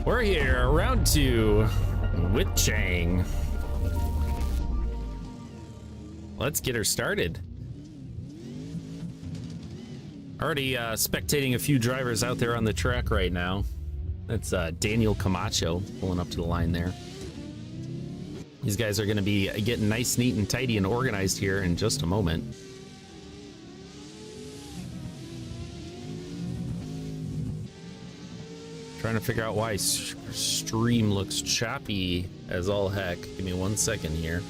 We're here, round 2 with Chang. Let's get her started. Already spectating a few drivers out there on the track right now. That's Daniel Camacho pulling up to the line there. These guys are going to be getting nice, neat, and tidy and organized here in just a moment. Trying to figure out why stream looks choppy as all heck. Give me 1 second here.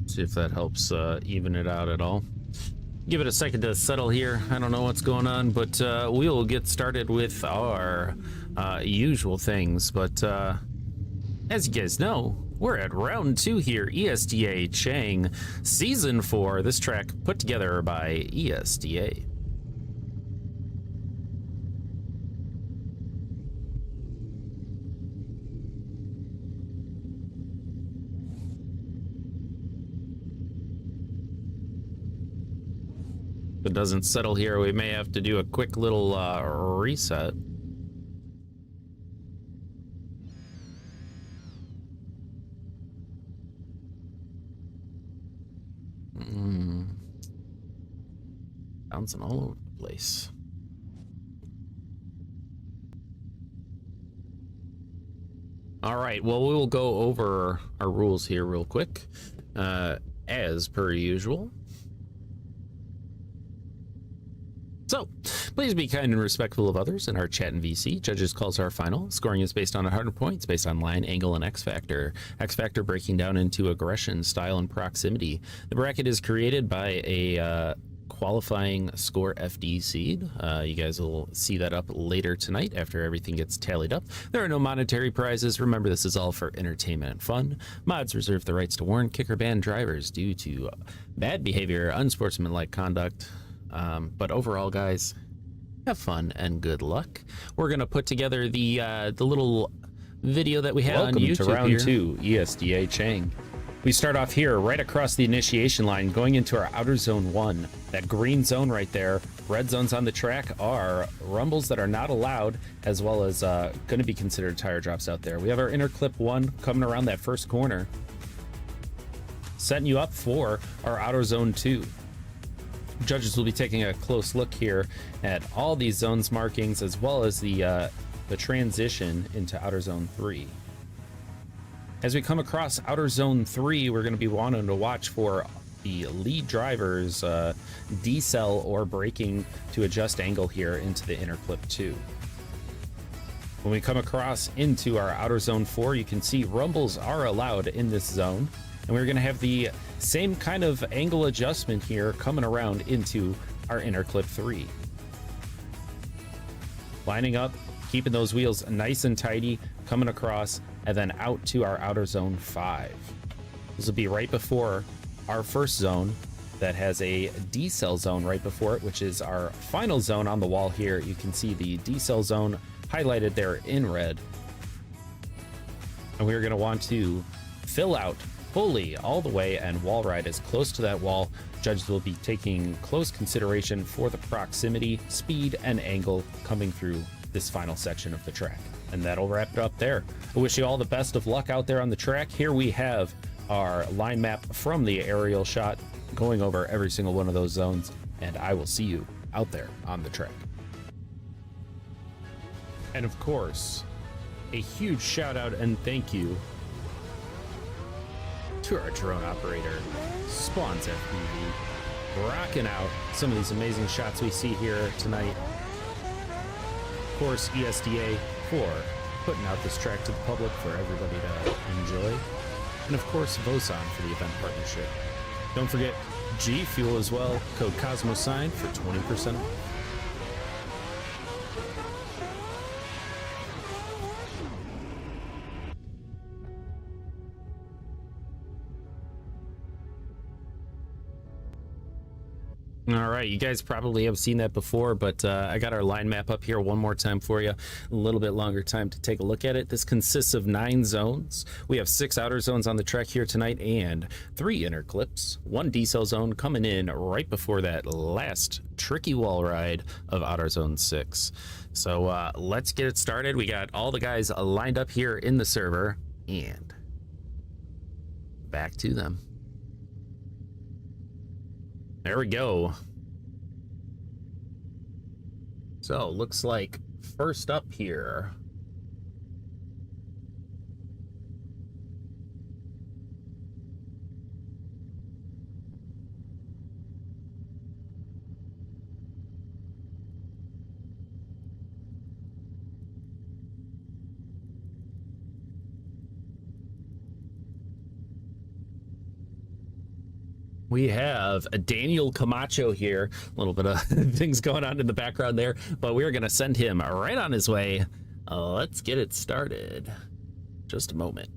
See if that helps even it out at all. Give it a second to settle here. I don't know what's going on, but we'll get started with our usual things. But as you guys know, we're at round 2 here, ESDA Chang Season 4. This track put together by ESDA. If it doesn't settle here, we may have to do a quick little reset. Bouncing all over the place. All right, well, we will go over our rules here real quick, as per usual. So, please be kind and respectful of others in our chat and VC. Judges calls our final. Scoring is based on 100 points, based on line, angle, and X factor. X factor breaking down into aggression, style, and proximity. The bracket is created by a qualifying score FD seed. You guys will see that up later tonight after everything gets tallied up. There are no monetary prizes. Remember, this is all for entertainment and fun. Mods reserve the rights to warn, kick, or ban drivers due to bad behavior, unsportsmanlike conduct. But overall, guys, have fun and good luck. We're gonna put together the little video that we had on YouTube. Welcome to round 2, ESDA Chang. We start off here, right across the initiation line, going into our outer zone 1. That green zone right there. Red zones on the track are rumbles that are not allowed, as well as going to be considered tire drops out there. We have our inner clip 1 coming around that first corner, setting you up for our outer zone 2. Judges will be taking a close look here at all these zones markings, as well as the transition into outer zone 3. As we come across outer zone 3, we're going to be wanting to watch for the lead drivers decel or braking to adjust angle here into the inner clip 2. When we come across into our outer zone 4, you can see rumbles are allowed in this zone, and we're going to have the same kind of angle adjustment here coming around into our inner clip 3. Lining up, keeping those wheels nice and tidy, coming across, and then out to our outer zone 5. This will be right before our first zone that has a decel zone right before it, which is our final zone on the wall here. You can see the decel zone highlighted there in red. And we're going to want to fill out fully all the way and wall ride as close to that wall. Judges will be taking close consideration for the proximity, speed, and angle coming through this final section of the track. And that'll wrap it up there. I wish you all the best of luck out there on the track. Here we have our line map from the aerial shot going over every single one of those zones, and I will see you out there on the track. And of course, a huge shout out and thank you to our drone operator, Spawns FPV, rocking out some of these amazing shots we see here tonight. Of course, ESDA for putting out this track to the public for everybody to enjoy. And of course, Vosan for the event partnership. Don't forget G Fuel as well, code CosmoSign for 20% off. All right, you guys probably have seen that before, but I got our line map up here one more time for you. A little bit longer time to take a look at it. This consists of 9 zones. We have 6 outer zones on the track here tonight and 3 inner clips. 1 decel zone coming in right before that last tricky wall ride of outer zone 6. So let's get it started. We got all the guys lined up here in the server and back to them. There we go. So looks like first up here, we have a Daniel Camacho here. A little bit of things going on in the background there, but we're going to send him right on his way. Let's get it started. Just a moment.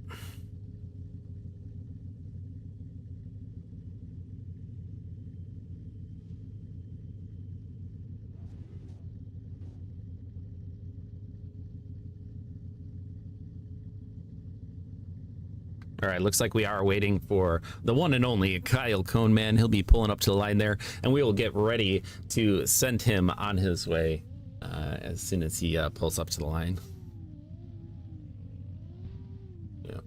All right, looks like we are waiting for the one and only Kyle Coneman. He'll be pulling up to the line there, and we will get ready to send him on his way as soon as he pulls up to the line. Yeah.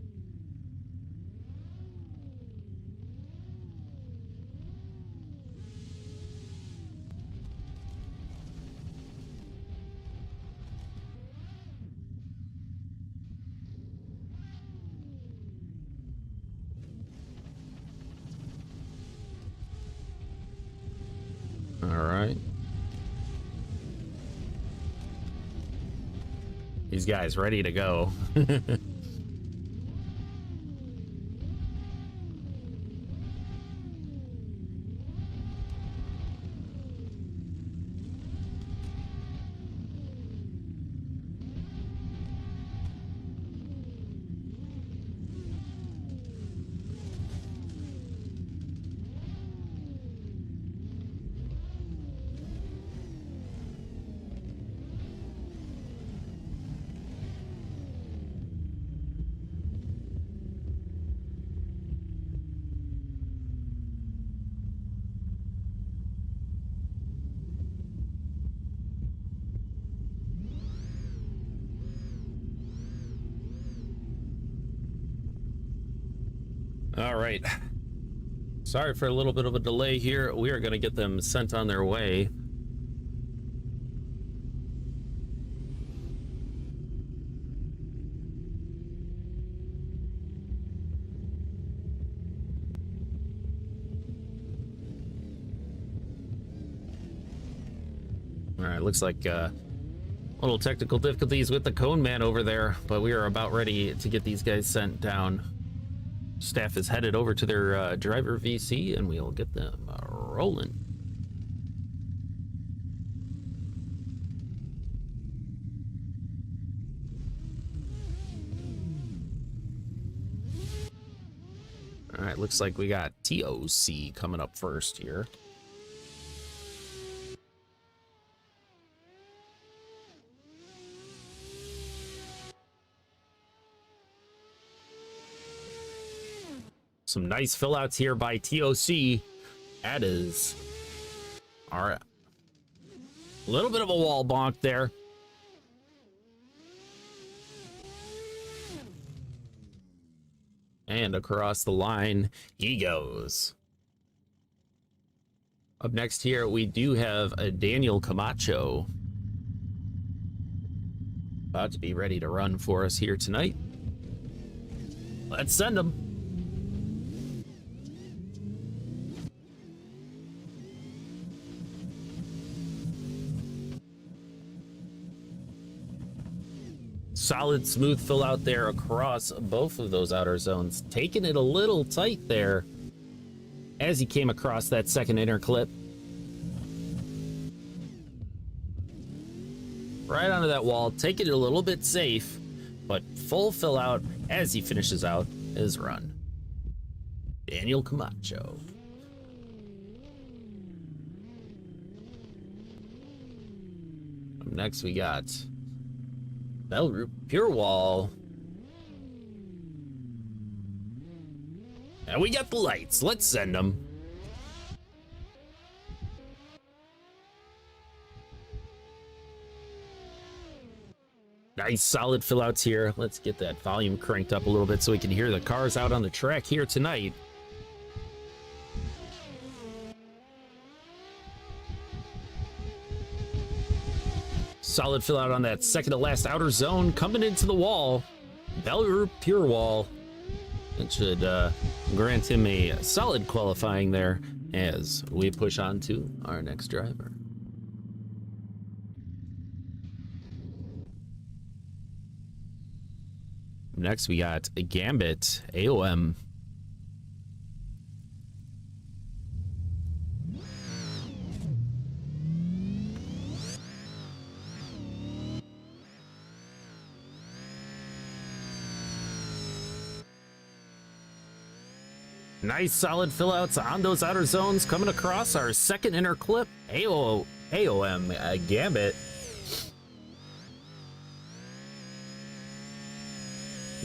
All right. These guys ready to go. All right. Sorry for a little bit of a delay here. We are going to get them sent on their way. All right, looks like little technical difficulties with the cone man over there, but we are about ready to get these guys sent down. Staff is headed over to their driver VC, and we'll get them rolling. All right, looks like we got TOC coming up first here. Some nice fill outs here by TOC. That is all right. A little bit of a wall bonk there. And across the line he goes. Up next here, we do have a Daniel Camacho. About to be ready to run for us here tonight. Let's send him. Solid smooth fill out there across both of those outer zones, taking it a little tight there as he came across that second inner clip. Right onto that wall, taking it a little bit safe, but full fill out as he finishes out his run. Daniel Camacho. Next we got Bellroot Pure Wall. And we got the lights. Let's send them. Nice solid fill outs here. Let's get that volume cranked up a little bit so we can hear the cars out on the track here tonight. Solid fill out on that second to last outer zone, coming into the wall. Bellroot Pure Wall. It should grant him a solid qualifying there as we push on to our next driver. Next, we got a Gambit AOM. Nice solid fill outs on those outer zones coming across our second inner clip. AOM Gambit.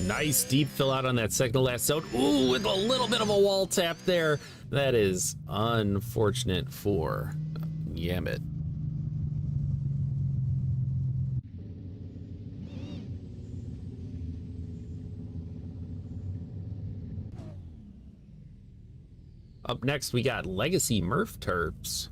Nice deep fill out on that second to last zone. Ooh, with a little bit of a wall tap there. That is unfortunate for Gambit. Up next, we got Legacy Murph Terps.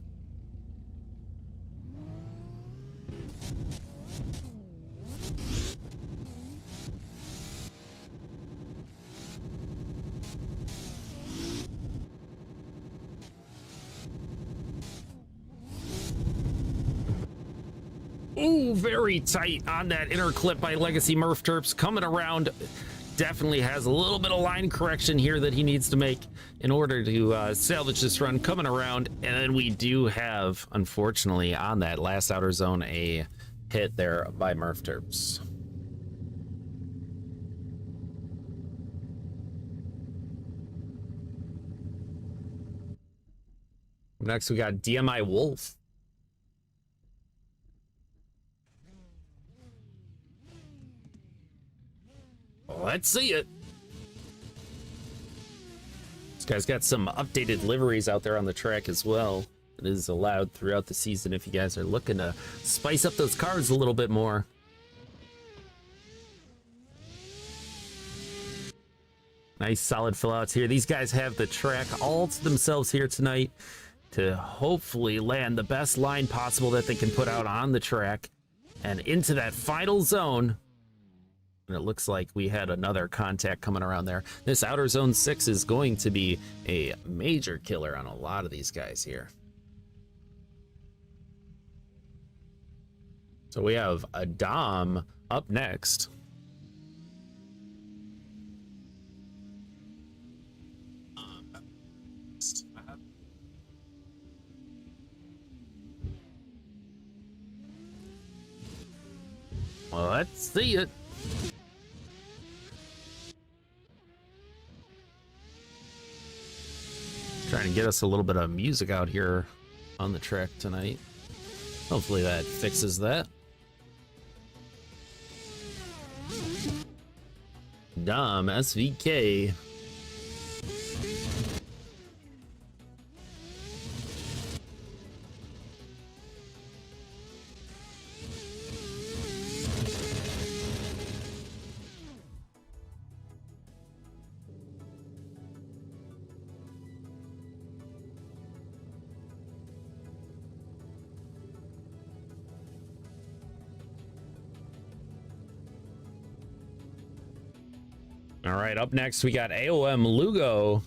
Ooh, very tight on that inner clip by Legacy Murph Terps. Coming around, definitely has a little bit of line correction here that he needs to make in order to salvage this run. Coming around, and then we do have, unfortunately, on that last outer zone, a hit there by Murph Terps. Next, we got DMI Wolf. Let's see it. This guy's got some updated liveries out there on the track as well. It is allowed throughout the season if you guys are looking to spice up those cars a little bit more. Nice solid fill outs here. These guys have the track all to themselves here tonight to hopefully land the best line possible that they can put out on the track and into that final zone. And it looks like we had another contact coming around there. This outer zone 6 is going to be a major killer on a lot of these guys here. So we have a Dom up next. Well, let's see it. Trying to get us a little bit of music out here on the track tonight. Hopefully that fixes that. Dom SVK. All right, up next, we got AOM Lugo.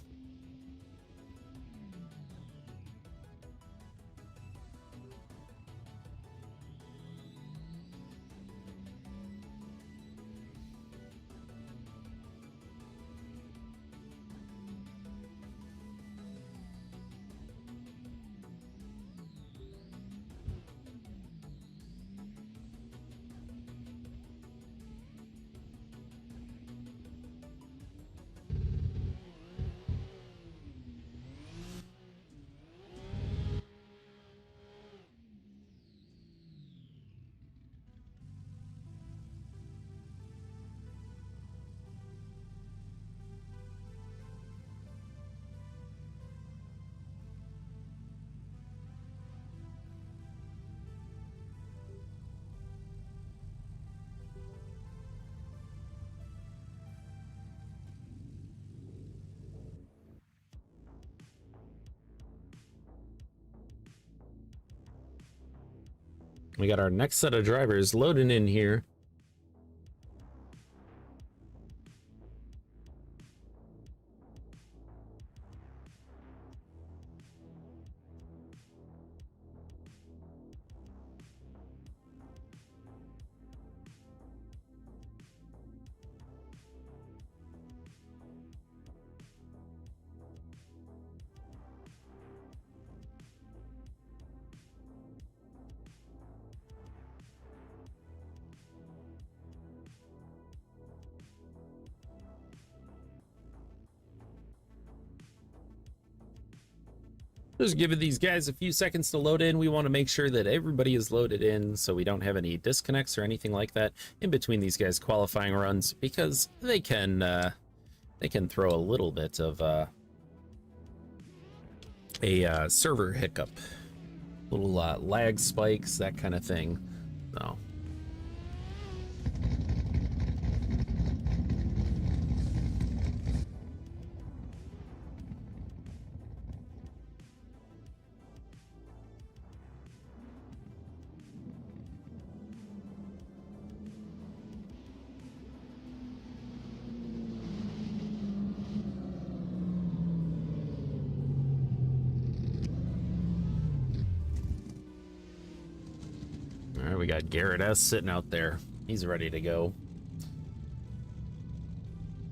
We got our next set of drivers loading in here. Just giving these guys a few seconds to load in. We want to make sure that everybody is loaded in so we don't have any disconnects or anything like that in between these guys' qualifying runs, because they can throw a little bit of a server hiccup, little lag spikes, that kind of thing. So we got Garrett S sitting out there. He's ready to go.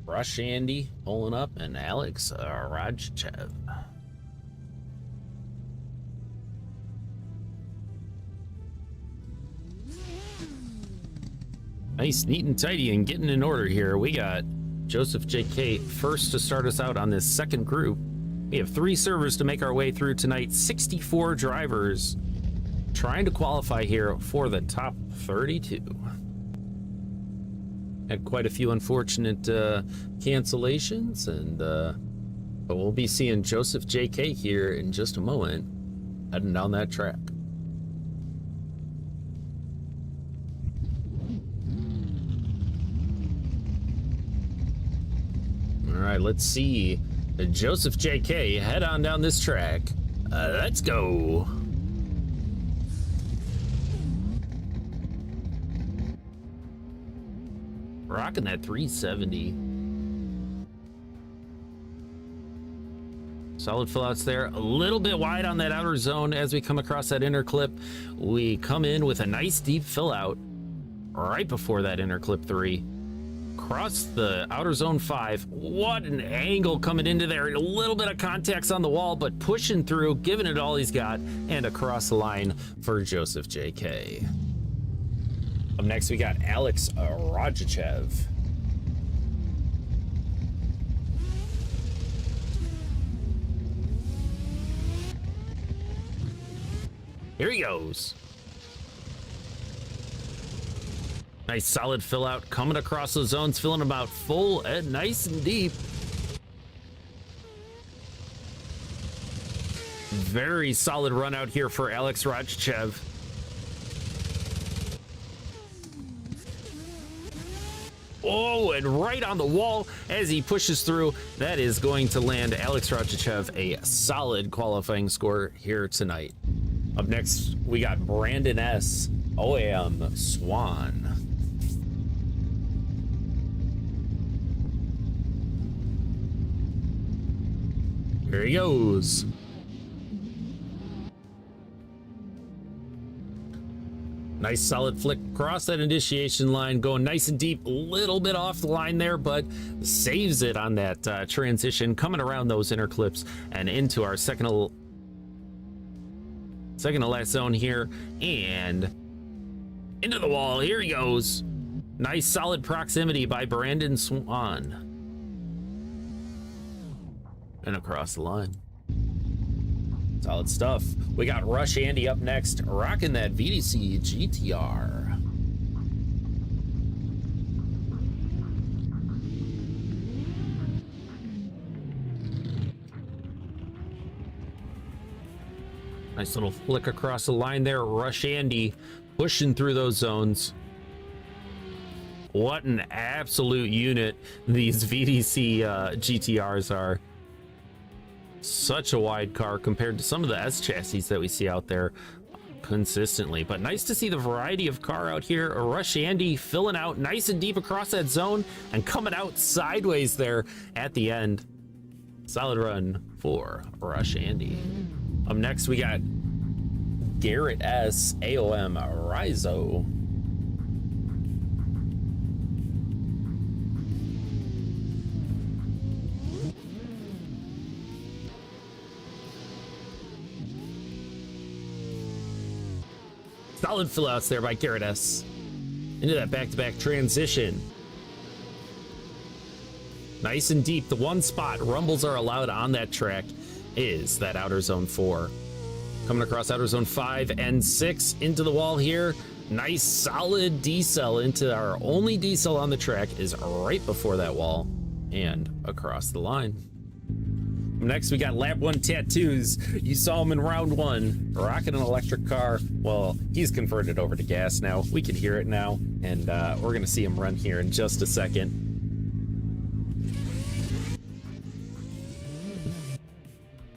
Rush Andy pulling up, and Alex Rajchev. Nice, neat and tidy and getting in order here. We got Joseph JK first to start us out on this second group. We have 3 servers to make our way through tonight. 64 drivers trying to qualify here for the top 32. Had quite a few unfortunate cancellations, and but we'll be seeing Joseph JK here in just a moment, heading down that track. All right, let's see Joseph JK head on down this track. Let's go. Rocking that 370. Solid fill outs there. A little bit wide on that outer zone as we come across that inner clip. We come in with a nice deep fill out right before that inner clip 3. Cross the outer zone 5. What an angle coming into there. A little bit of contacts on the wall, but pushing through, giving it all he's got, and across the line for Joseph JK. Up next, we got Alex Rajachev. Here he goes. Nice solid fill out coming across the zones, filling them out full and nice and deep. Very solid run out here for Alex Rajachev. Oh, and right on the wall as he pushes through. That is going to land Alex Rajachev a solid qualifying score here tonight. Up next, we got Brandon S. OAM Swan. Here he goes. Nice solid flick across that initiation line, going nice and deep, a little bit off the line there, but saves it on that transition, coming around those inner clips and into our second to last zone here, and into the wall. Here he goes. Nice solid proximity by Brandon Swan. And across the line. Solid stuff. We got Rush Andy up next, rocking that VDC GTR. Nice little flick across the line there. Rush Andy pushing through those zones. What an absolute unit these VDC GTRs are. Such a wide car compared to some of the S chassis that we see out there. consistently. But nice to see the variety of car out here. Rush Andy filling out nice and deep across that zone and coming out sideways there at the end. Solid run for Rush Andy. Up next, we got Garrett S. AOM Rizo. Solid fill outs there by Garrett S. Into that back-to-back transition. Nice and deep. The one spot rumbles are allowed on that track is that outer zone 4. Coming across outer zone 5 and 6 into the wall here. Nice solid decel into our only decel on the track is right before that wall and across the line. Next, we got Lab 1 Tattoos. You saw him in round 1, rocking an electric car. Well, he's converted over to gas now. We can hear it now, and we're going to see him run here in just a second.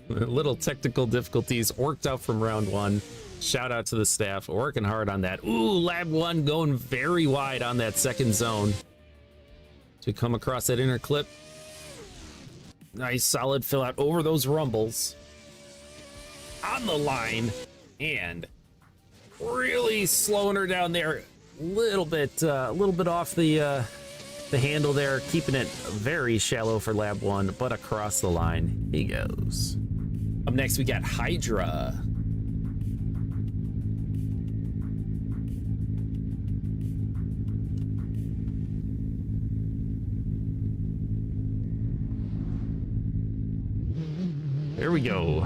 Little technical difficulties worked out from round 1. Shout out to the staff, working hard on that. Ooh, Lab 1 going very wide on that second zone to come across that inner clip. Nice solid fill out over those rumbles on the line and really slowing her down there a little bit off the handle there, keeping it very shallow for Lab 1, but across the line he goes. Up next, we got Hydra. There we go.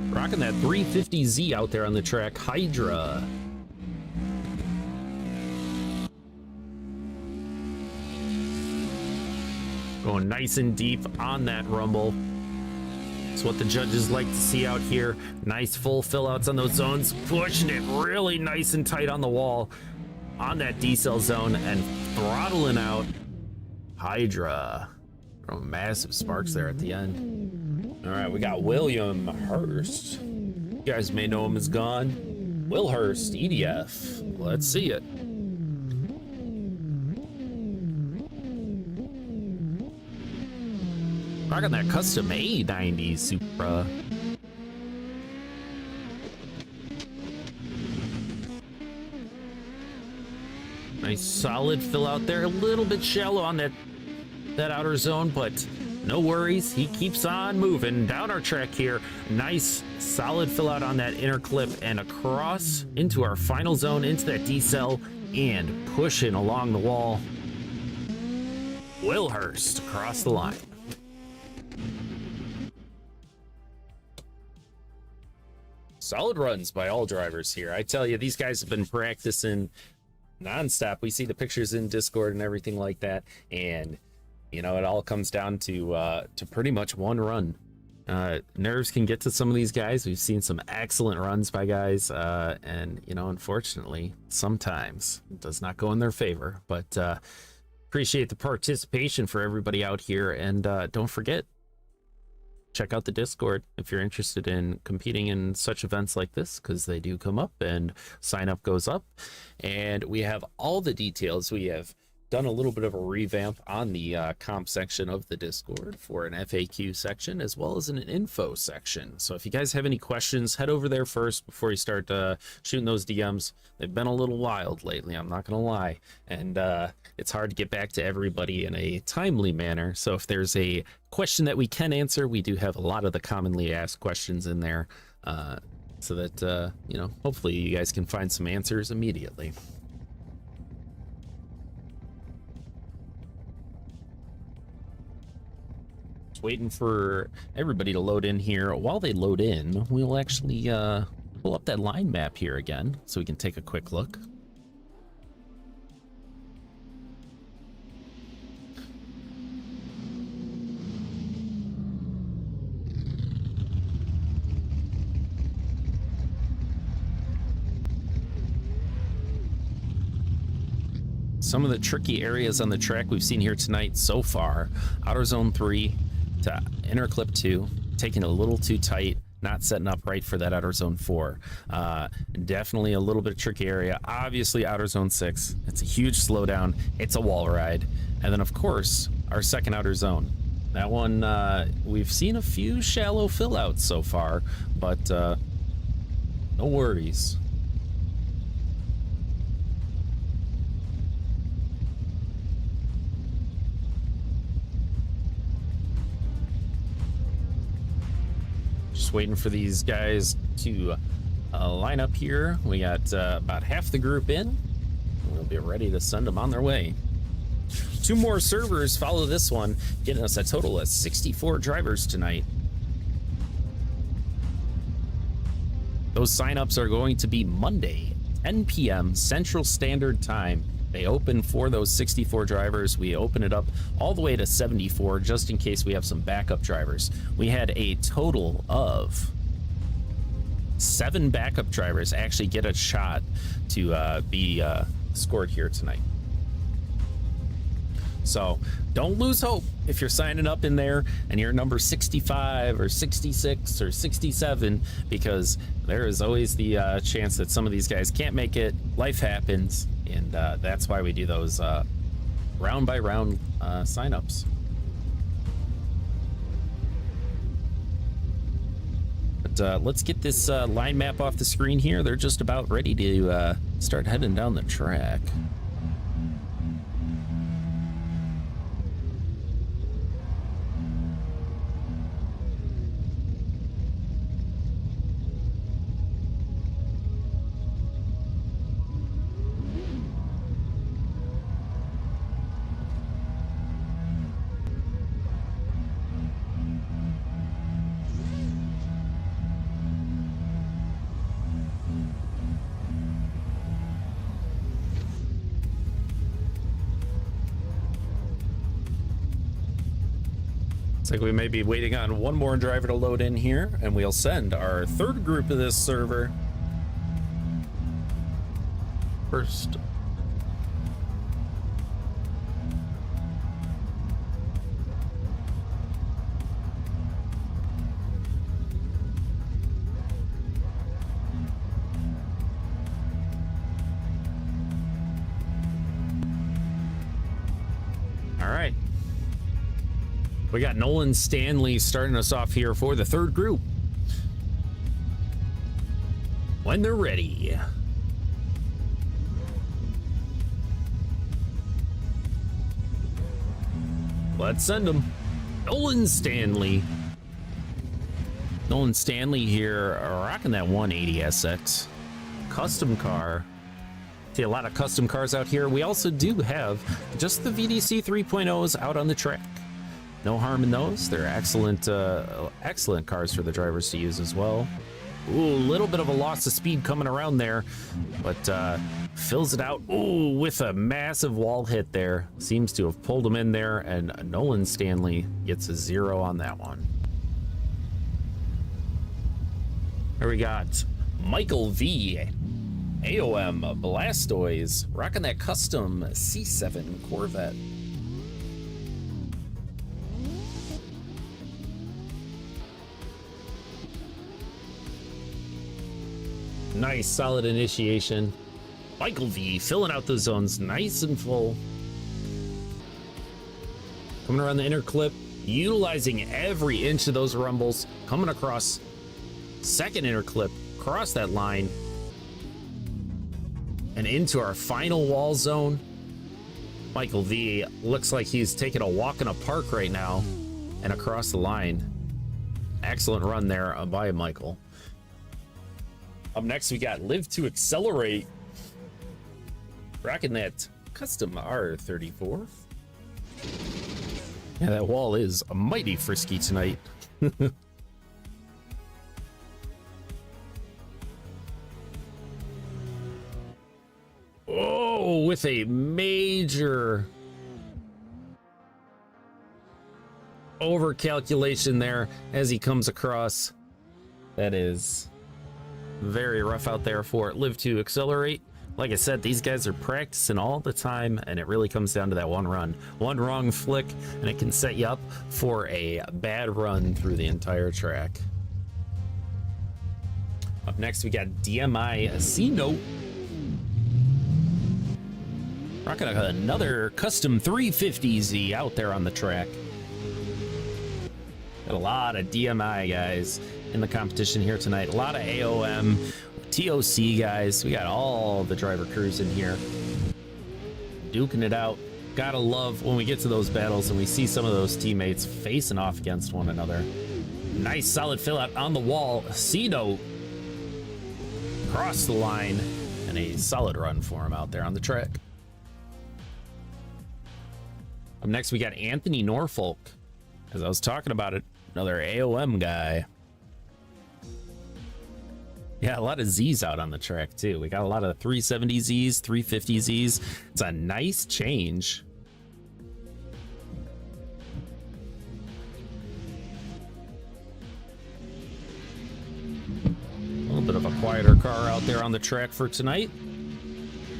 Rocking that 350Z out there on the track, Hydra. Going nice and deep on that rumble. It's what the judges like to see out here. Nice full fill outs on those zones. Pushing it really nice and tight on the wall on that decel zone and throttling out Hydra. Massive sparks there at the end. All right, we got William Hurst. You guys may know him as Gone. Will Hurst, EDF. Let's see it. Rocking that custom A90 Supra. Nice solid fill out there. A little bit shallow on that outer zone, but no worries. He keeps on moving down our track here. Nice solid fill out on that inner clip and across into our final zone, into that decel, and pushing along the wall. Will Hurst across the line. Solid runs by all drivers here. I tell you, these guys have been practicing nonstop. We see the pictures in Discord and everything like that, and you know, it all comes down to pretty much one run. Nerves can get to some of these guys. We've seen some excellent runs by guys, and you know, unfortunately, sometimes it does not go in their favor. But appreciate the participation for everybody out here, and don't forget, check out the Discord if you're interested in competing in such events like this, because they do come up and sign up goes up, and we have all the details. We have done a little bit of a revamp on the comp section of the Discord for an FAQ section as well as an info section. So if you guys have any questions, head over there first before you start shooting those DMs. They've been a little wild lately, I'm not gonna lie, and it's hard to get back to everybody in a timely manner. So if there's a question that we can answer, we do have a lot of the commonly asked questions in there, so that you know, hopefully you guys can find some answers immediately. Waiting for everybody to load in here. While they load in, we'll actually pull up that line map here again so we can take a quick look. Some of the tricky areas on the track we've seen here tonight so far: Outer Zone 3, to inner clip 2, taking it a little too tight, not setting up right for that outer zone 4. Definitely a little bit tricky area. Obviously outer zone 6, it's a huge slowdown. It's a wall ride. And then of course, our second outer zone. That one, we've seen a few shallow fill outs so far, but no worries. Just waiting for these guys to line up here. We got about half the group in. We'll be ready to send them on their way. 2 more servers follow this one, getting us a total of 64 drivers tonight. Those signups are going to be Monday, 10 p.m. Central Standard Time. They open for those 64 drivers. We open it up all the way to 74 just in case we have some backup drivers. We had a total of 7 backup drivers actually get a shot to be scored here tonight. So don't lose hope if you're signing up in there and you're number 65 or 66 or 67, because there is always the chance that some of these guys can't make it. Life happens, and that's why we do those round by round signups. But let's get this line map off the screen here. They're just about ready to start heading down the track. Looks like we may be waiting on one more driver to load in here, and we'll send our third group of this server first. All right. We got Nolan Stanley starting us off here for the third group. When they're ready. Let's send them. Nolan Stanley. Nolan Stanley here, rocking that 180 SX. Custom car. See a lot of custom cars out here. We also do have just the VDC 3.0s out on the track. No harm in those. They're excellent, excellent cars for the drivers to use as well. Ooh, a little bit of a loss of speed coming around there, but fills it out. Ooh, with a massive wall hit there. Seems to have pulled him in there, and Nolan Stanley gets a 0 on that one. Here we got Michael V. AOM Blastoise, rocking that custom C7 Corvette. Nice, solid initiation. Michael V filling out the zones nice and full. Coming around the inner clip, utilizing every inch of those rumbles. Coming across second inner clip, across that line. And into our final wall zone. Michael V looks like he's taking a walk in a park right now. And across the line. Excellent run there by Michael. Up next, we got Live to Accelerate. Rocking that custom R34. Yeah, that wall is mighty frisky tonight. Oh, with a major over calculation there as he comes across. That is very rough out there for Live to Accelerate. Like I said, these guys are practicing all the time, and it really comes down to that one run. One wrong flick, and it can set you up for a bad run through the entire track. Up next, we got DMI C-Note. Rocking another custom 350Z out there on the track. Got a lot of DMI guys in the competition here tonight. A lot of AOM, TOC guys. We got all the driver crews in here duking it out. Gotta love when we get to those battles and we see some of those teammates facing off against one another. Nice solid fill out on the wall. C-Note across the line, and a solid run for him out there on the track. Up next, we got Anthony Norfolk. As I was talking about it, another AOM guy. Yeah, a lot of Z's out on the track too. We got a lot of 370Zs, 350Zs. It's a nice change. A little bit of a quieter car out there on the track for tonight.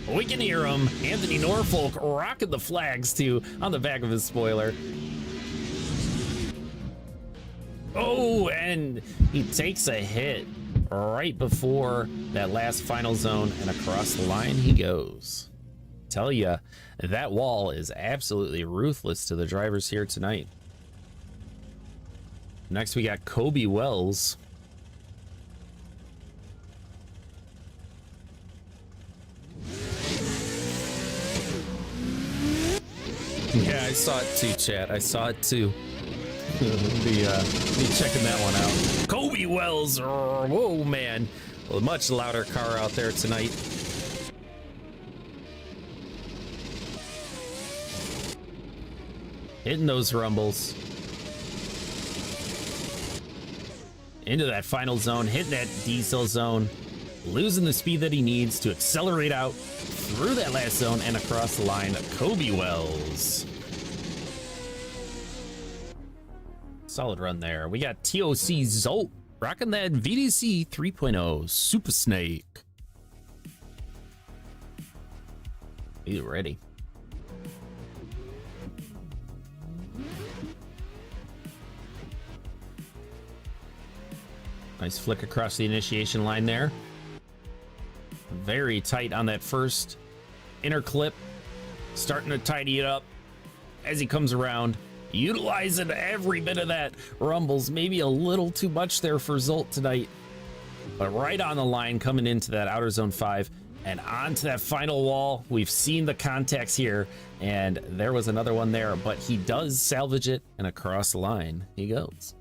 We can hear him. Anthony Norfolk rocking the flags too on the back of his spoiler. Oh, and he takes a hit right before that last final zone, and across the line he goes. Tell ya, that wall is absolutely ruthless to the drivers here tonight. Next, we got Kobe Wells. Yeah, I saw it too, chat. I saw it too. Be checking that one out. Kobe Wells. Whoa, man. A much louder car out there tonight. Hitting those rumbles. Into that final zone, hitting that diesel zone. Losing the speed that he needs to accelerate out through that last zone and across the line. Kobe Wells. Solid run there. We got TOC Zolt rocking that VDC 3.0 Super Snake. He's ready. Nice flick across the initiation line there. Very tight on that first inner clip. Starting to tidy it up as he comes around. Utilizing every bit of that rumbles. Maybe a little too much there for Zolt tonight. But right on the line coming into that outer zone 5 and onto that final wall. We've seen the contacts here, and there was another one there, but he does salvage it, and across the line he goes.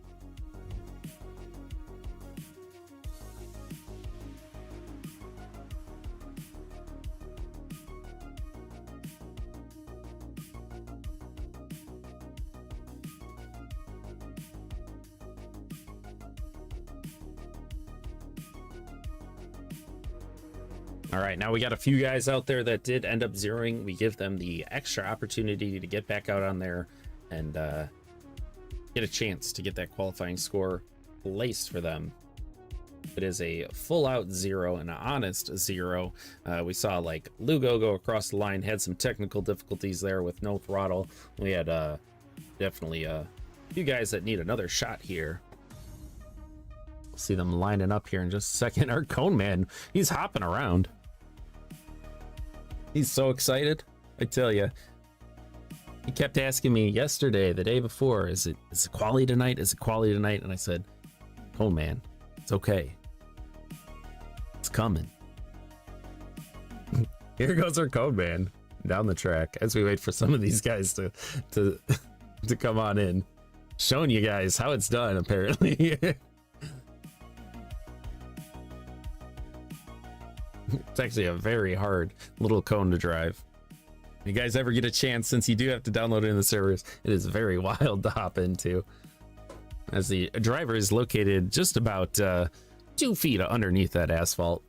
All right, now we got a few guys out there that did end up zeroing. We give them the extra opportunity to get back out on there and get a chance to get that qualifying score placed for them. It is a full out zero, an honest zero. We saw like Lugo go across the line, had some technical difficulties there with no throttle. We had definitely a few guys that need another shot here. We'll see them lining up here in just a second. Our cone man, he's hopping around. He's so excited, I tell you. He kept asking me yesterday, the day before, is it quality tonight? Is it quality tonight? And I said, cone man, it's okay. It's coming. Here goes our cone man down the track as we wait for some of these guys to come on in. Showing you guys how it's done, apparently. It's actually a very hard little cone to drive. If you guys ever get a chance, since you do have to download it in the servers, it is very wild to hop into. As the driver is located just about 2 feet underneath that asphalt,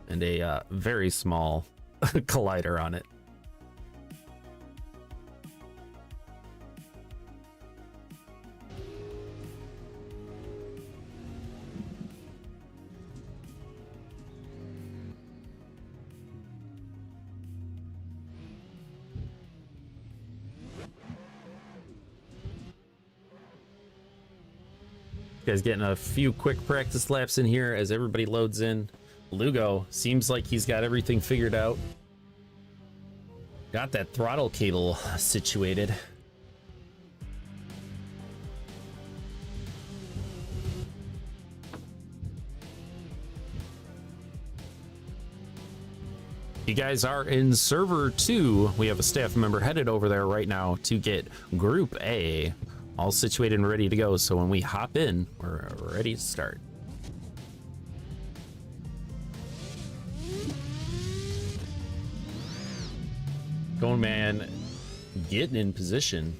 and a very small collider on it. Guys getting a few quick practice laps in here as everybody loads in. Lugo seems like he's got everything figured out. Got that throttle cable situated. You guys are in server 2. We have a staff member headed over there right now to get Group A all situated and ready to go. So when we hop in, we're ready to start. Going man, getting in position.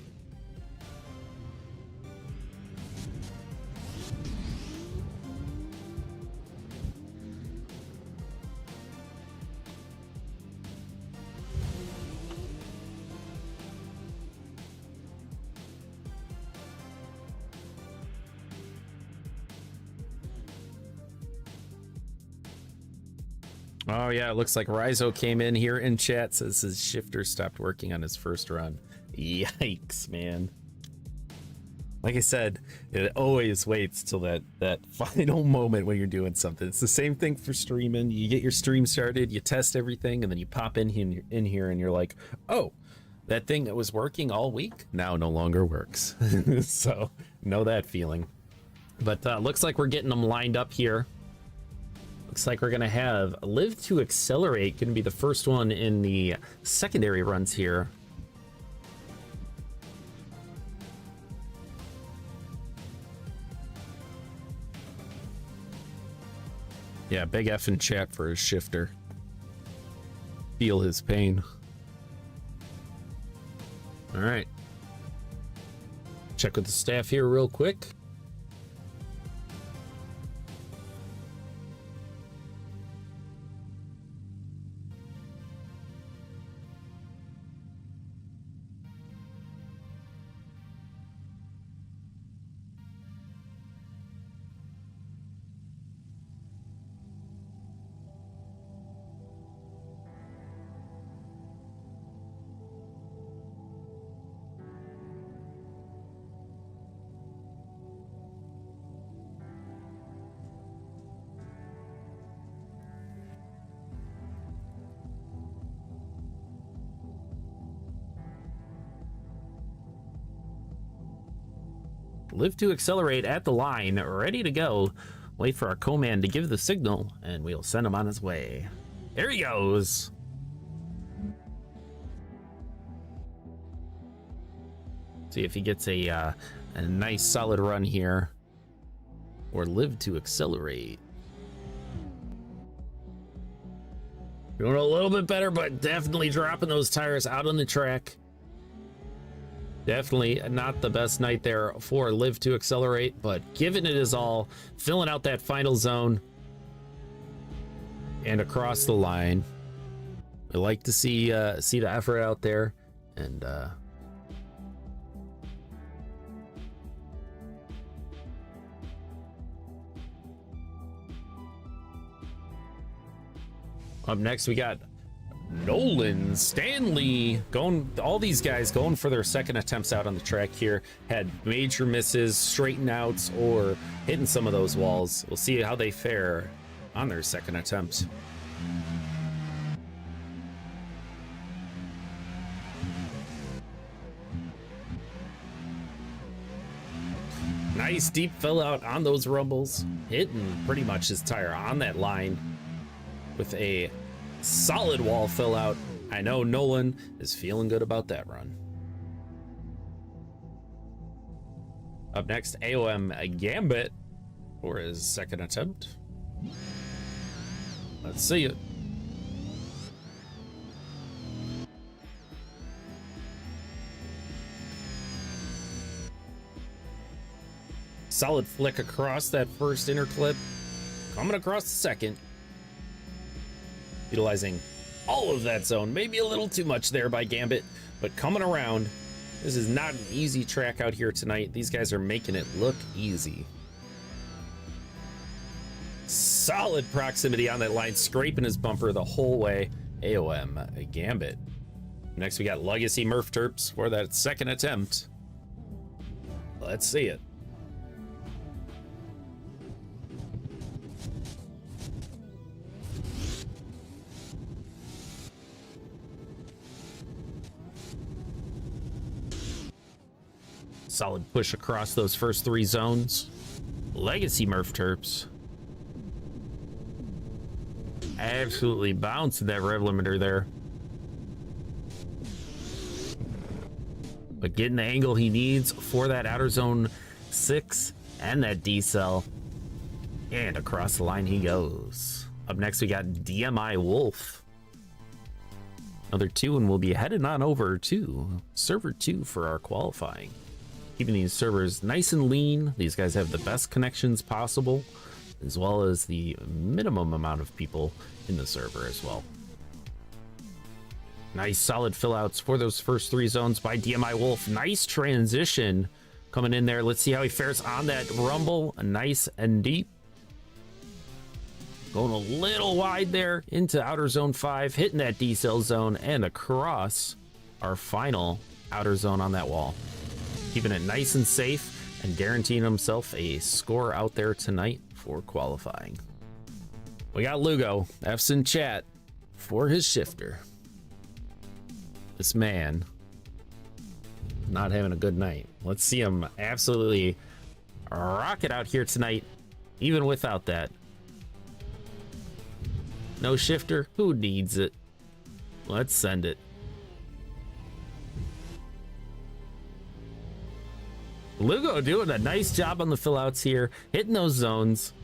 Oh yeah, it looks like Rizo came in here in chat, says his shifter stopped working on his first run. Yikes, man. Like I said, it always waits till that final moment when you're doing something. It's the same thing for streaming. You get your stream started, you test everything, and then you pop in here and you're like, oh, that thing that was working all week now no longer works. So know that feeling. But looks like we're getting them lined up here. Looks like we're gonna have Live to Accelerate, gonna be the first one in the secondary runs here. Yeah, big F in chat for his shifter. Feel his pain. All right. Check with the staff here real quick. Live to Accelerate at the line, ready to go. Wait for our co-man to give the signal, and we'll send him on his way. There he goes. See if he gets a nice solid run here. Or Live to Accelerate. Doing a little bit better, but definitely dropping those tires out on the track. Definitely not the best night there for Live to Accelerate, but giving it his all, filling out that final zone and across the line. I like to see the effort out there, and up next we got Nolan, Stanley, all these guys going for their second attempts out on the track here. Had major misses, straighten outs, or hitting some of those walls. We'll see how they fare on their second attempt. Nice deep fill out on those rumbles, hitting pretty much his tire on that line with a solid wall fill out. I know Nolan is feeling good about that run. Up next, AOM Gambit for his second attempt. Let's see it. Solid flick across that first inner clip. Coming across the second. Utilizing all of that zone. Maybe a little too much there by Gambit, but coming around. This is not an easy track out here tonight. These guys are making it look easy. Solid proximity on that line, scraping his bumper the whole way. AOM Gambit. Next we got Legacy Murph Terps for that second attempt. Let's see it. Solid push across those first 3 zones. Legacy Murph Terps. Absolutely bounced that rev limiter there. But getting the angle he needs for that outer zone 6 and that decel. And across the line he goes. Up next we got DMI Wolf. Another 2, and we'll be headed on over to server 2 for our qualifying. Keeping these servers nice and lean. These guys have the best connections possible, as well as the minimum amount of people in the server as well. Nice solid fill outs for those first 3 zones by DMI Wolf. Nice transition coming in there. Let's see how he fares on that rumble. Nice and deep. Going a little wide there into outer zone 5, hitting that decel zone and across our final outer zone on that wall. Keeping it nice and safe and guaranteeing himself a score out there tonight for qualifying. We got Lugo, F's in chat for his shifter. This man not having a good night. Let's see him absolutely rock it out here tonight, even without that. No shifter? Who needs it? Let's send it. Lugo doing a nice job on the fill outs here, hitting those zones.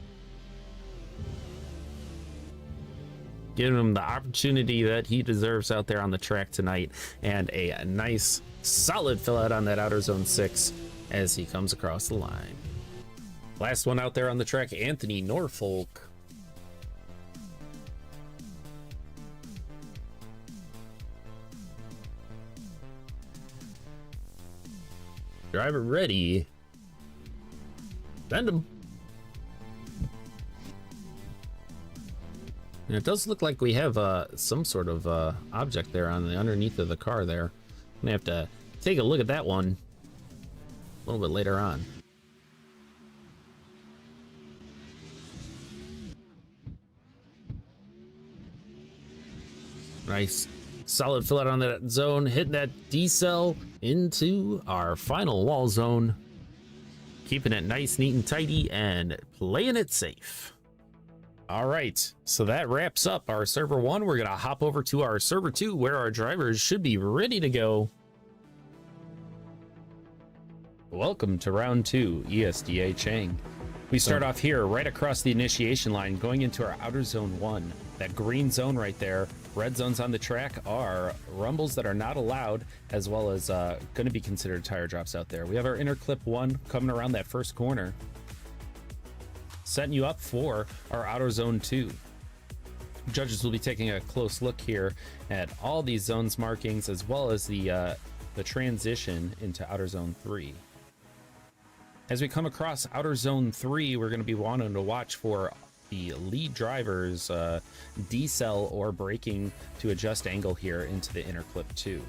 Giving him the opportunity that he deserves out there on the track tonight. And a nice solid fill out on that outer zone 6 as he comes across the line. Last one out there on the track, Anthony Norfolk. Driver ready. Send him. And it does look like we have some sort of object there on the underneath of the car there. I'm gonna have to take a look at that one a little bit later on. Nice solid fill out on that zone, hitting that decel into our final wall zone. Keeping it nice, neat, and tidy, and playing it safe. All right, so that wraps up our server 1. We're gonna hop over to our server 2, where our drivers should be ready to go. Welcome to round 2, ESDA Chang. We start off here, right across the initiation line, going into our outer zone 1. That green zone right there. Red zones on the track are rumbles that are not allowed, as well as going to be considered tire drops out there. We have our inner clip 1 coming around that first corner, setting you up for our outer zone 2. Judges will be taking a close look here at all these zones markings, as well as the transition into outer zone 3. As we come across outer zone 3, we're going to be wanting to watch for the lead driver's decel or braking to adjust angle here into the inner clip 2.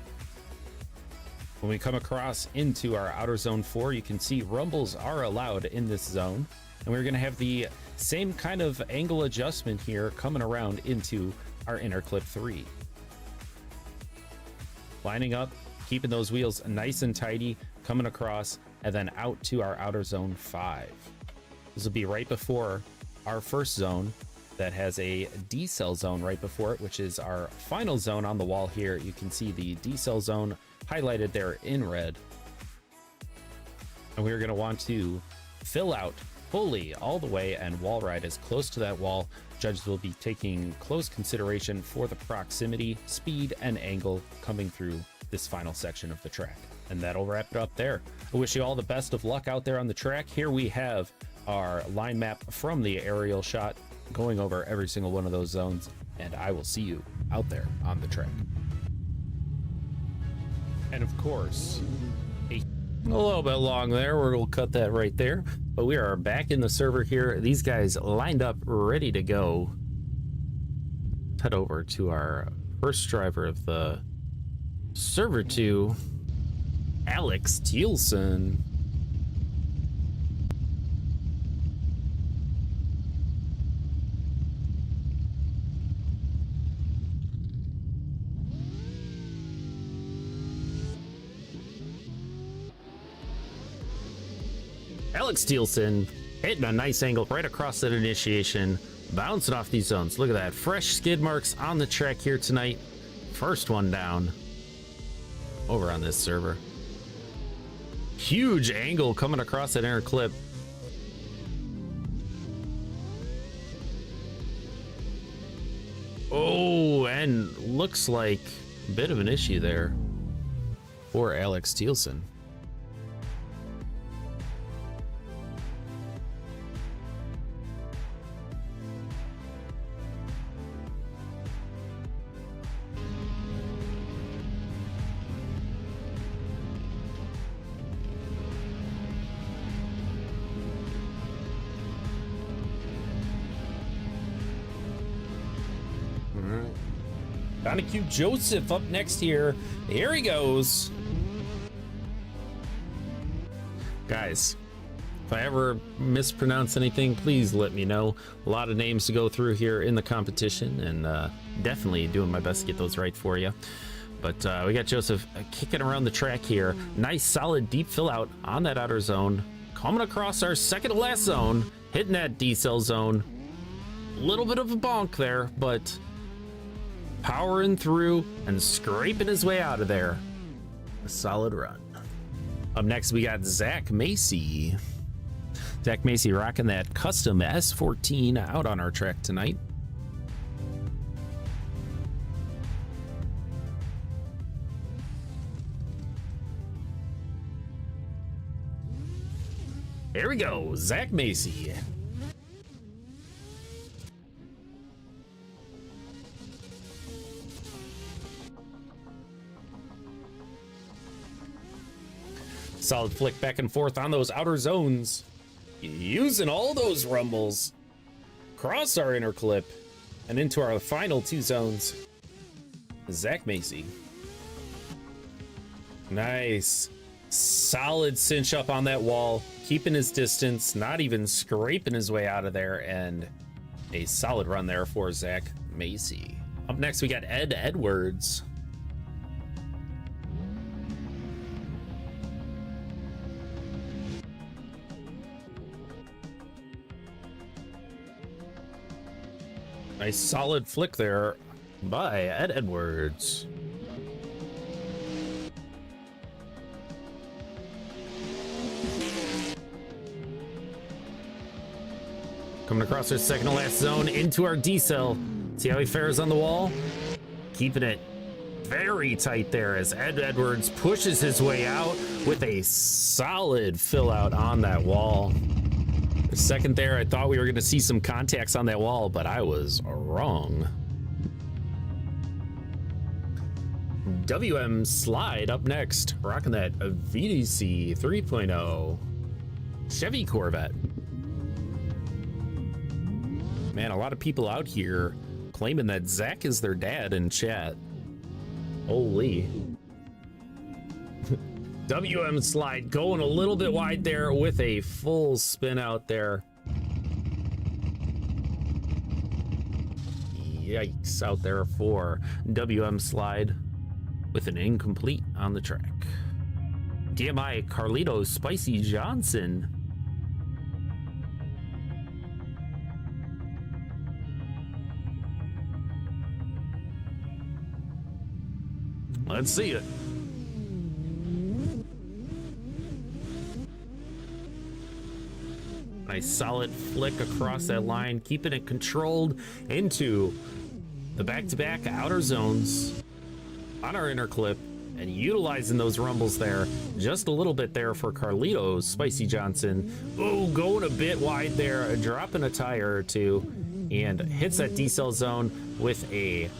When we come across into our outer zone 4, you can see rumbles are allowed in this zone, and we're going to have the same kind of angle adjustment here coming around into our inner clip 3. Lining up, keeping those wheels nice and tidy, coming across, and then out to our outer zone 5. This will be right before our first zone that has a decel zone right before it, which is our final zone on the wall here. You can see the decel zone highlighted there in red. And we're going to want to fill out fully all the way and wall ride as close to that wall. Judges will be taking close consideration for the proximity, speed, and angle coming through this final section of the track. And that'll wrap it up there. I wish you all the best of luck out there on the track. Here we have our line map from the aerial shot, going over every single one of those zones, and I will see you out there on the track. And of course, a little bit long there, we'll cut that right there, but we are back in the server here. These guys lined up, ready to go. Let's head over to our first driver of the server 2, Alex Thielsen. Alex Steelson hitting a nice angle right across that initiation, bouncing off these zones. Look at that. Fresh skid marks on the track here tonight. First one down over on this server. Huge angle coming across that inner clip. Oh, and looks like a bit of an issue there for Alex Steelson. Donahue Joseph up next here. Here he goes. Guys, if I ever mispronounce anything, please let me know. A lot of names to go through here in the competition, and definitely doing my best to get those right for you. But we got Joseph kicking around the track here. Nice, solid, deep fill out on that outer zone. Coming across our second to last zone, hitting that D-cell zone. A little bit of a bonk there, but powering through and scraping his way out of there. A solid run. Up next, we got Zach Macy. Zach Macy rocking that custom S14 out on our track tonight. Here we go, Zach Macy. Solid flick back and forth on those outer zones. Using all those rumbles. Across our inner clip and into our final two zones. Zach Macy. Nice. Solid cinch up on that wall. Keeping his distance. Not even scraping his way out of there. And a solid run there for Zach Macy. Up next, we got Ed Edwards. Nice solid flick there by Ed Edwards. Coming across our second to last zone into our D-cell. See how he fares on the wall? Keeping it very tight there as Ed Edwards pushes his way out with a solid fill out on that wall. For a second there, I thought we were going to see some contacts on that wall, but I was wrong. WM Slide up next, rocking that VDC 3.0 Chevy Corvette. Man, a lot of people out here claiming that Zach is their dad in chat. Holy. WM Slide going a little bit wide there with a full spin out there. Yikes out there for WM Slide with an incomplete on the track. DMI Carlito Spicy Johnson. Let's see it. Nice solid flick across that line, keeping it controlled into the back-to-back outer zones on our inner clip and utilizing those rumbles there just a little bit there for Carlitos Spicy Johnson. Oh, going a bit wide there, dropping a tire or two, and hits that D-cell zone with a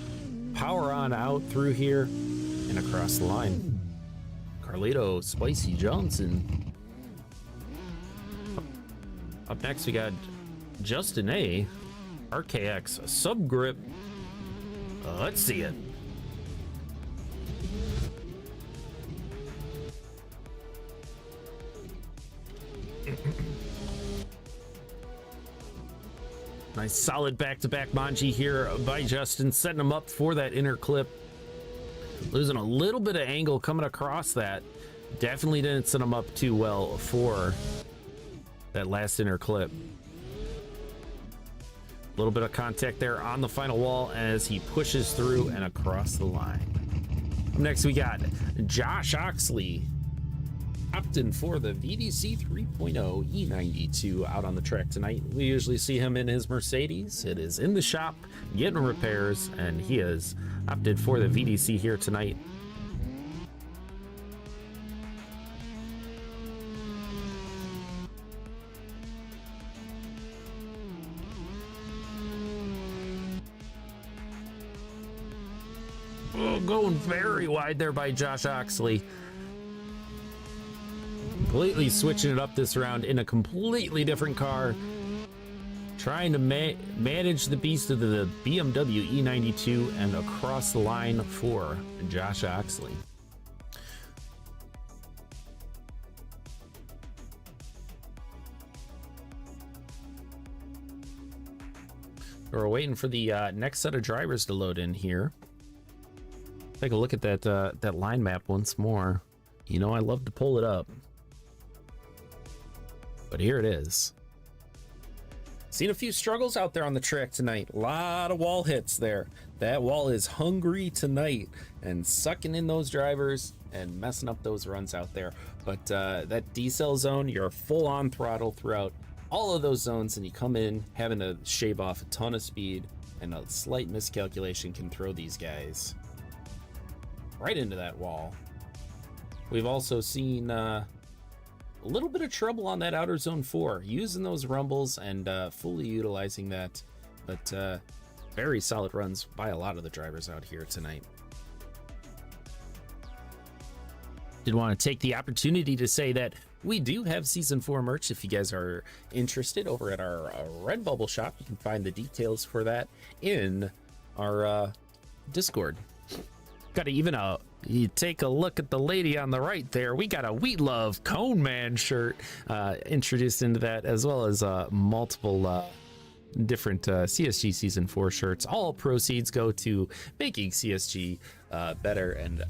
power on out through here and across the line. Carlito Spicy Johnson. Up next, we got Justin A. RKX Subgrip. Let's see it. Nice solid back-to-back Manji here by Justin, setting him up for that inner clip. Losing a little bit of angle coming across that. Definitely didn't set him up too well for that last inner clip. A little bit of contact there on the final wall as he pushes through and across the line. Up next, we got Josh Oxley, opting for the VDC 3.0 E92 out on the track tonight. We usually see him in his Mercedes. It is in the shop getting repairs, and he has opted for the VDC here tonight. Oh, going very wide there by Josh Oxley. Completely switching it up this round in a completely different car. Trying to manage the beast of the BMW E92 and across the line for Josh Oxley. We're waiting for the next set of drivers to load in here. Take a look at that line map once more. You know I love to pull it up, but here it is. Seen a few struggles out there on the track tonight. A lot of wall hits there. That wall is hungry tonight and sucking in those drivers and messing up those runs out there. But that decel zone, you're full on throttle throughout all of those zones, and you come in having to shave off a ton of speed, and a slight miscalculation can throw these guys right into that wall. We've also seen a little bit of trouble on that outer zone 4, using those rumbles and fully utilizing that, but very solid runs by a lot of the drivers out here tonight. Did want to take the opportunity to say that we do have season 4 merch. If you guys are interested, over at our Redbubble shop, you can find the details for that in our Discord. Got to even you take a look at the lady on the right there. We got a We Love Cone Man shirt introduced into that, as well as multiple different CSG Season 4 shirts. All proceeds go to making CSG better and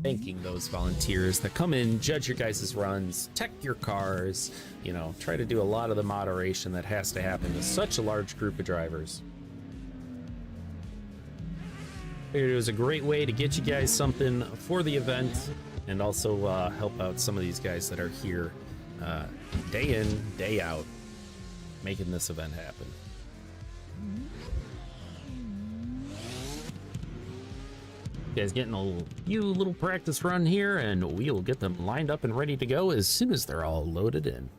thanking those volunteers that come in, judge your guys' runs, tech your cars, you know, try to do a lot of the moderation that has to happen to such a large group of drivers. It was a great way to get you guys something for the event, and also help out some of these guys that are here day in, day out, making this event happen. You guys getting a few little practice run here, and we'll get them lined up and ready to go as soon as they're all loaded in.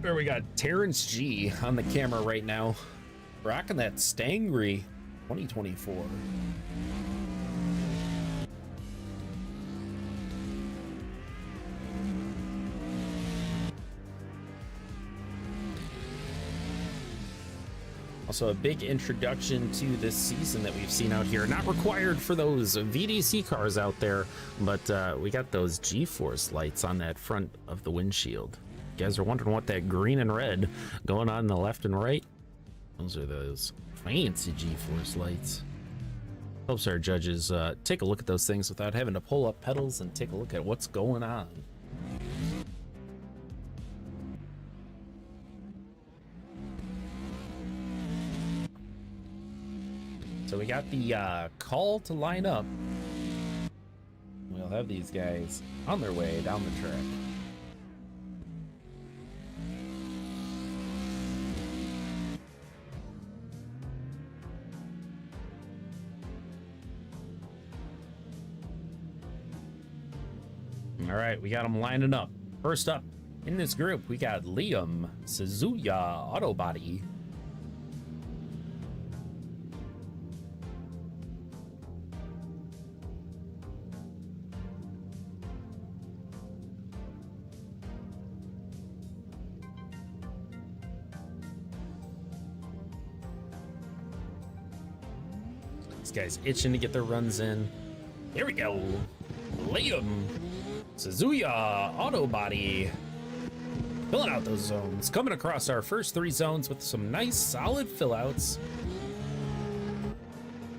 There we got Terrence G on the camera right now, rocking that Stangry 2024. Also a big introduction to this season that we've seen out here. Not required for those VDC cars out there, but we got those G-Force lights on that front of the windshield. You guys are wondering what that green and red going on the left and right? Those are those fancy G-Force lights. Helps our judges take a look at those things without having to pull up pedals and take a look at what's going on. So we got the call to line up. We'll have these guys on their way down the track. All right, we got them lining up. First up in this group, we got Liam Suzuya Auto Body. These guys itching to get their runs in. Here we go. Liam. Suzuya Auto Body. Filling out those zones. Coming across our first 3 zones with some nice solid fill outs.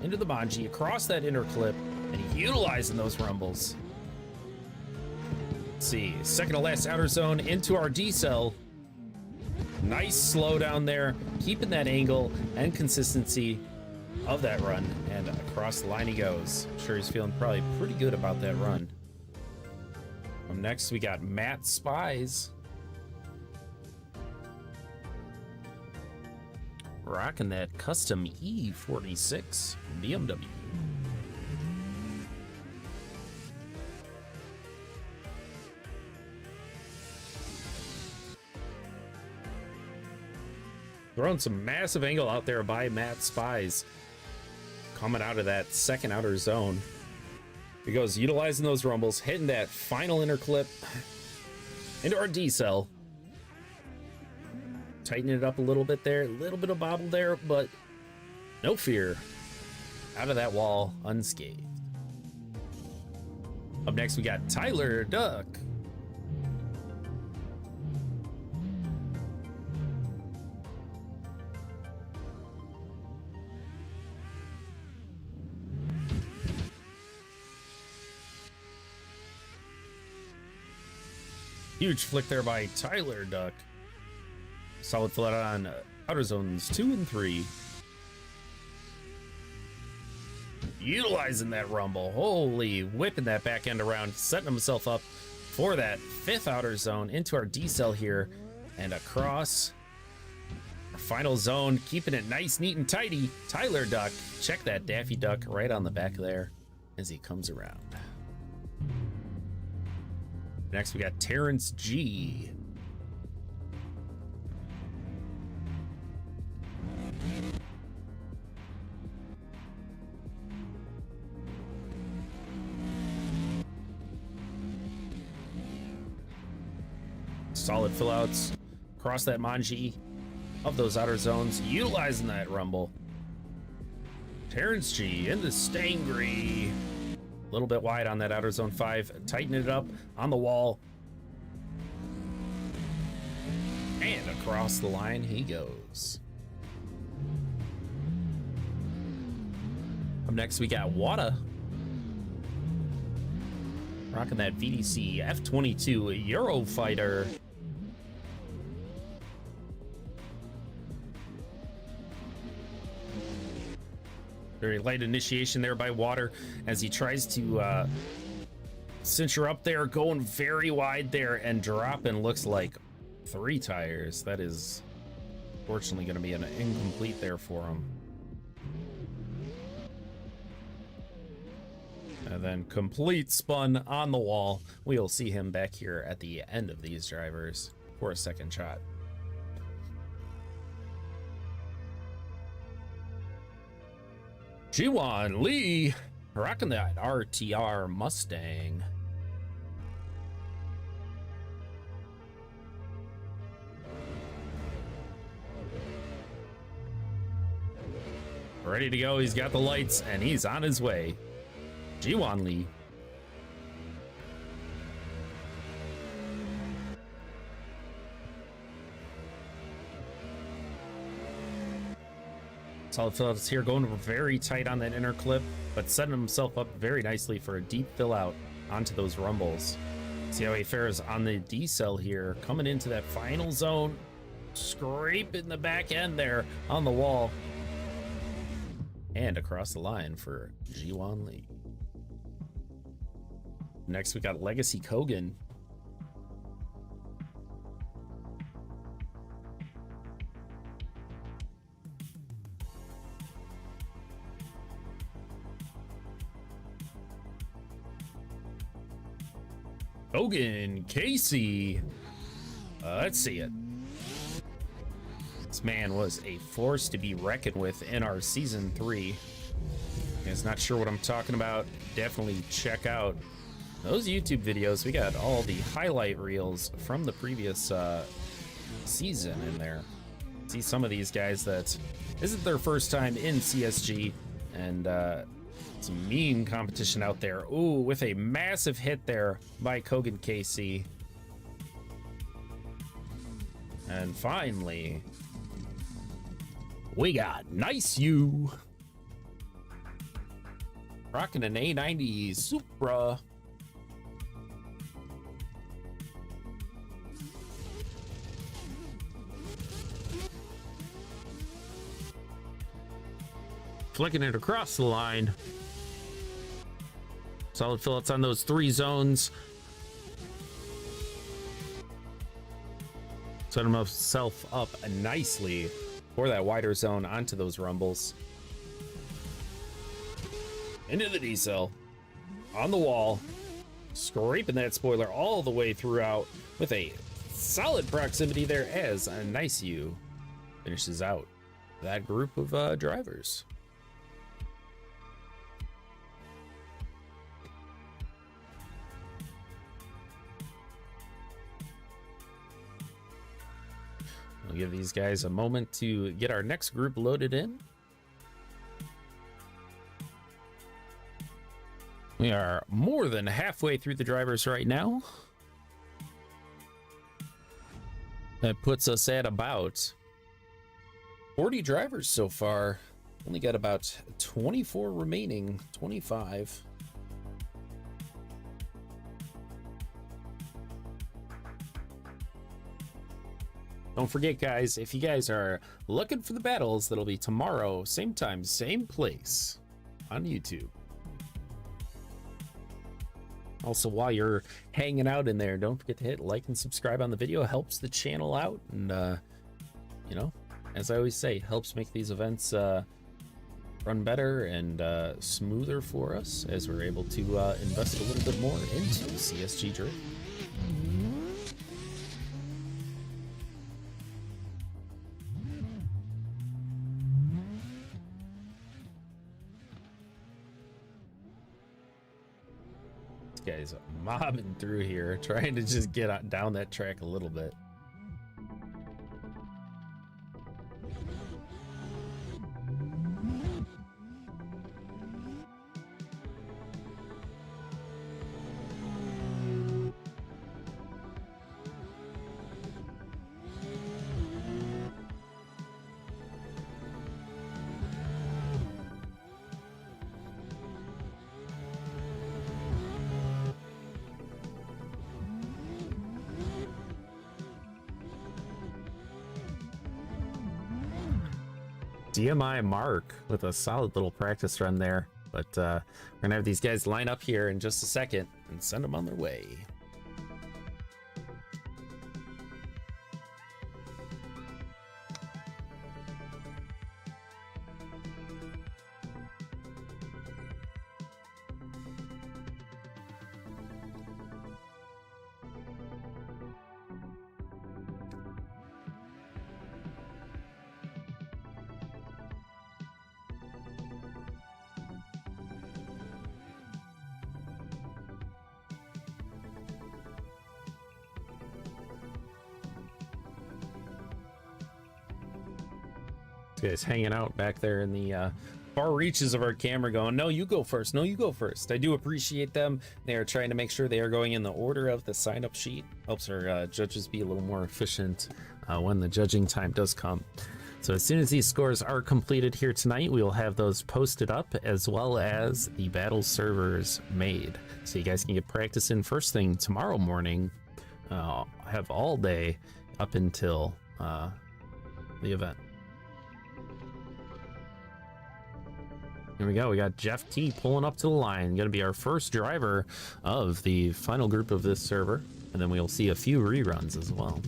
Into the Manji, across that inner clip, and utilizing those rumbles. Let's see, second to last outer zone into our D-cell. Nice slow down there, keeping that angle and consistency of that run, and across the line he goes. I'm sure he's feeling probably pretty good about that run. Next we got Matt Spies. Rocking that custom E46 BMW. Throwing some massive angle out there by Matt Spies. Coming out of that second outer zone. He goes utilizing those rumbles, hitting that final inner clip into our D-cell. Tightening it up a little bit there, a little bit of bobble there, but no fear. Out of that wall unscathed. Up next, we got Tyler Duck. Huge flick there by Tyler Duck. Solid fill out on outer zones 2 and 3. Utilizing that rumble. Holy, whipping that back end around, setting himself up for that 5th outer zone into our D-cell here and across our final zone, keeping it nice, neat, and tidy. Tyler Duck, check that Daffy Duck right on the back there as he comes around. Next, we got Terrence G. Solid fill outs across that Manji of those outer zones, utilizing that rumble. Terrence G into Stangry. A little bit wide on that outer zone 5, tightening it up on the wall. And across the line he goes. Up next we got Wada. Rocking that VDC F-22 Eurofighter. Very light initiation there by Water as he tries to cinch her up there, going very wide there and dropping, looks like 3 tires. That is fortunately going to be an incomplete there for him. And then complete spun on the wall. We'll see him back here at the end of these drivers for a second shot. Jiwon Lee, rocking that RTR Mustang. Ready to go, he's got the lights, and he's on his way. Jiwon Lee. Solid fill outs here, going very tight on that inner clip, but setting himself up very nicely for a deep fill out onto those rumbles. See how he fares on the D-cell here, coming into that final zone, scraping the back end there on the wall. And across the line for Jiwon Lee. Next we got Legacy Kogan. Hogan Casey. Let's see it. This man was a force to be reckoned with in our season 3. You guys not sure what I'm talking about? Definitely check out those YouTube videos. We got all the highlight reels from the previous season in there. See some of these guys that isn't their first time in CSG and Some mean competition out there. Ooh, with a massive hit there by Kogan KC. And finally, we got Nice You rocking an A90 Supra. Flicking it across the line. Solid fillets on those 3 zones. Set himself up nicely for that wider zone onto those rumbles. Into the D-cell. On the wall. Scraping that spoiler all the way throughout with a solid proximity there as a Nice You finishes out that group of drivers. We'll give these guys a moment to get our next group loaded in. We are more than halfway through the drivers right now. That puts us at about 40 drivers so far. Only got about 24 remaining, 25. Don't forget, guys, if you guys are looking for the battles, that'll be tomorrow, same time, same place on YouTube. Also, while you're hanging out in there, don't forget to hit like and subscribe on the video. It helps the channel out, and you know, as I always say, helps make these events run better and smoother for us as we're able to invest a little bit more into CSG Drift. Guys mobbing through here, trying to just get down that track a little bit. DMI Mark with a solid little practice run there, but we're gonna have these guys line up here in just a second and send them on their way. Guys hanging out back there in the far reaches of our camera going, no, you go first. No, you go first. I do appreciate them. They are trying to make sure they are going in the order of the sign-up sheet. Helps our judges be a little more efficient when the judging time does come. So as soon as these scores are completed here tonight, we will have those posted up as well as the battle servers made. So you guys can get practice in first thing tomorrow morning. Have all day up until the event. Here we go. We got Jeff T pulling up to the line. Going to be our first driver of the final group of this server. And then we'll see a few reruns as well.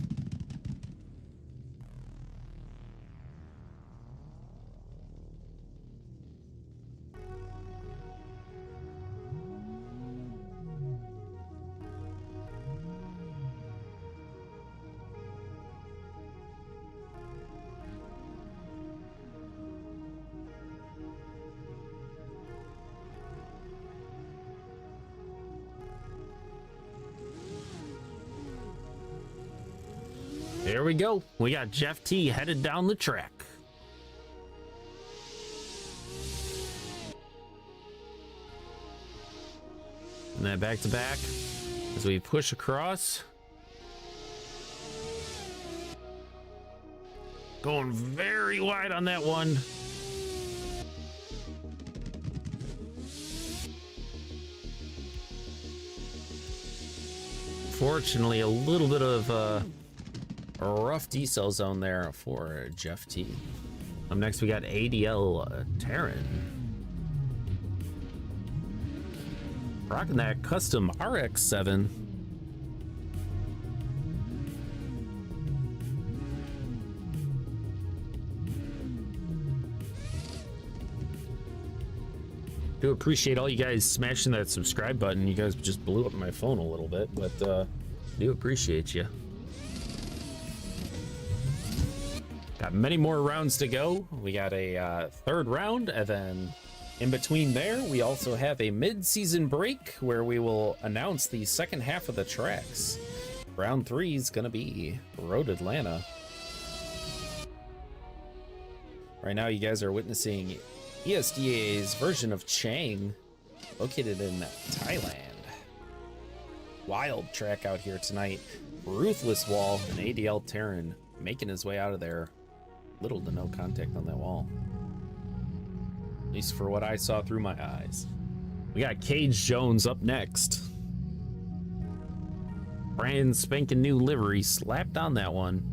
There we go. We got Jeff T headed down the track. And then back to back as we push across. Going very wide on that one. Fortunately, a little bit of a rough decel zone there for Jeff T. Up next, we got ADL Terran. Rocking that custom RX-7. Do appreciate all you guys smashing that subscribe button. You guys just blew up my phone a little bit, but do appreciate you. Got many more rounds to go. We got a third round, and then in between there, we also have a mid-season break where we will announce the second half of the tracks. Round 3 is gonna be Road Atlanta. Right now, you guys are witnessing ESDA's version of Chang, located in Thailand. Wild track out here tonight. Ruthless wall, and ADL Terran making his way out of there. Little to no contact on that wall. At least for what I saw through my eyes. We got Cage Jones up next. Brand spanking new livery slapped on that one.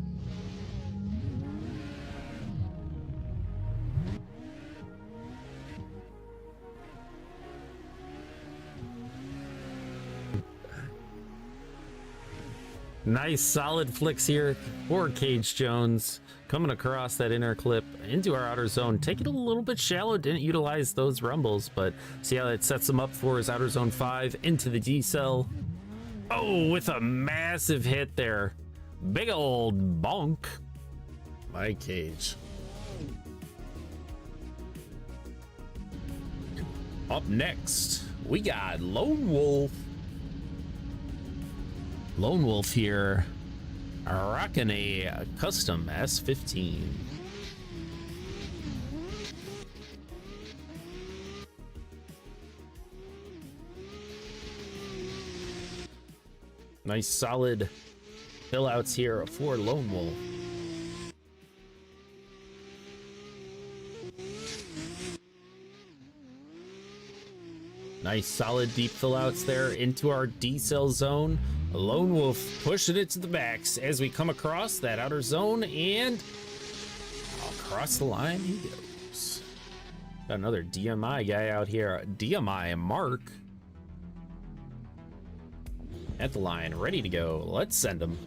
Nice solid flicks here for Cage Jones, coming across that inner clip into our outer zone. Take it a little bit shallow, didn't utilize those rumbles, but see how it sets him up for his outer zone 5 into the D-cell. Oh, with a massive hit there. Big old bonk. My Cage. Up next, we got Lone Wolf. Lone Wolf here, rocking a custom S15. Nice solid fill outs here for Lone Wolf. Nice solid deep fill outs there into our D-cell zone. Lone Wolf pushing it to the backs as we come across that outer zone, and across the line he goes. Got another DMI guy out here. DMI Mark at the line, ready to go. Let's send him.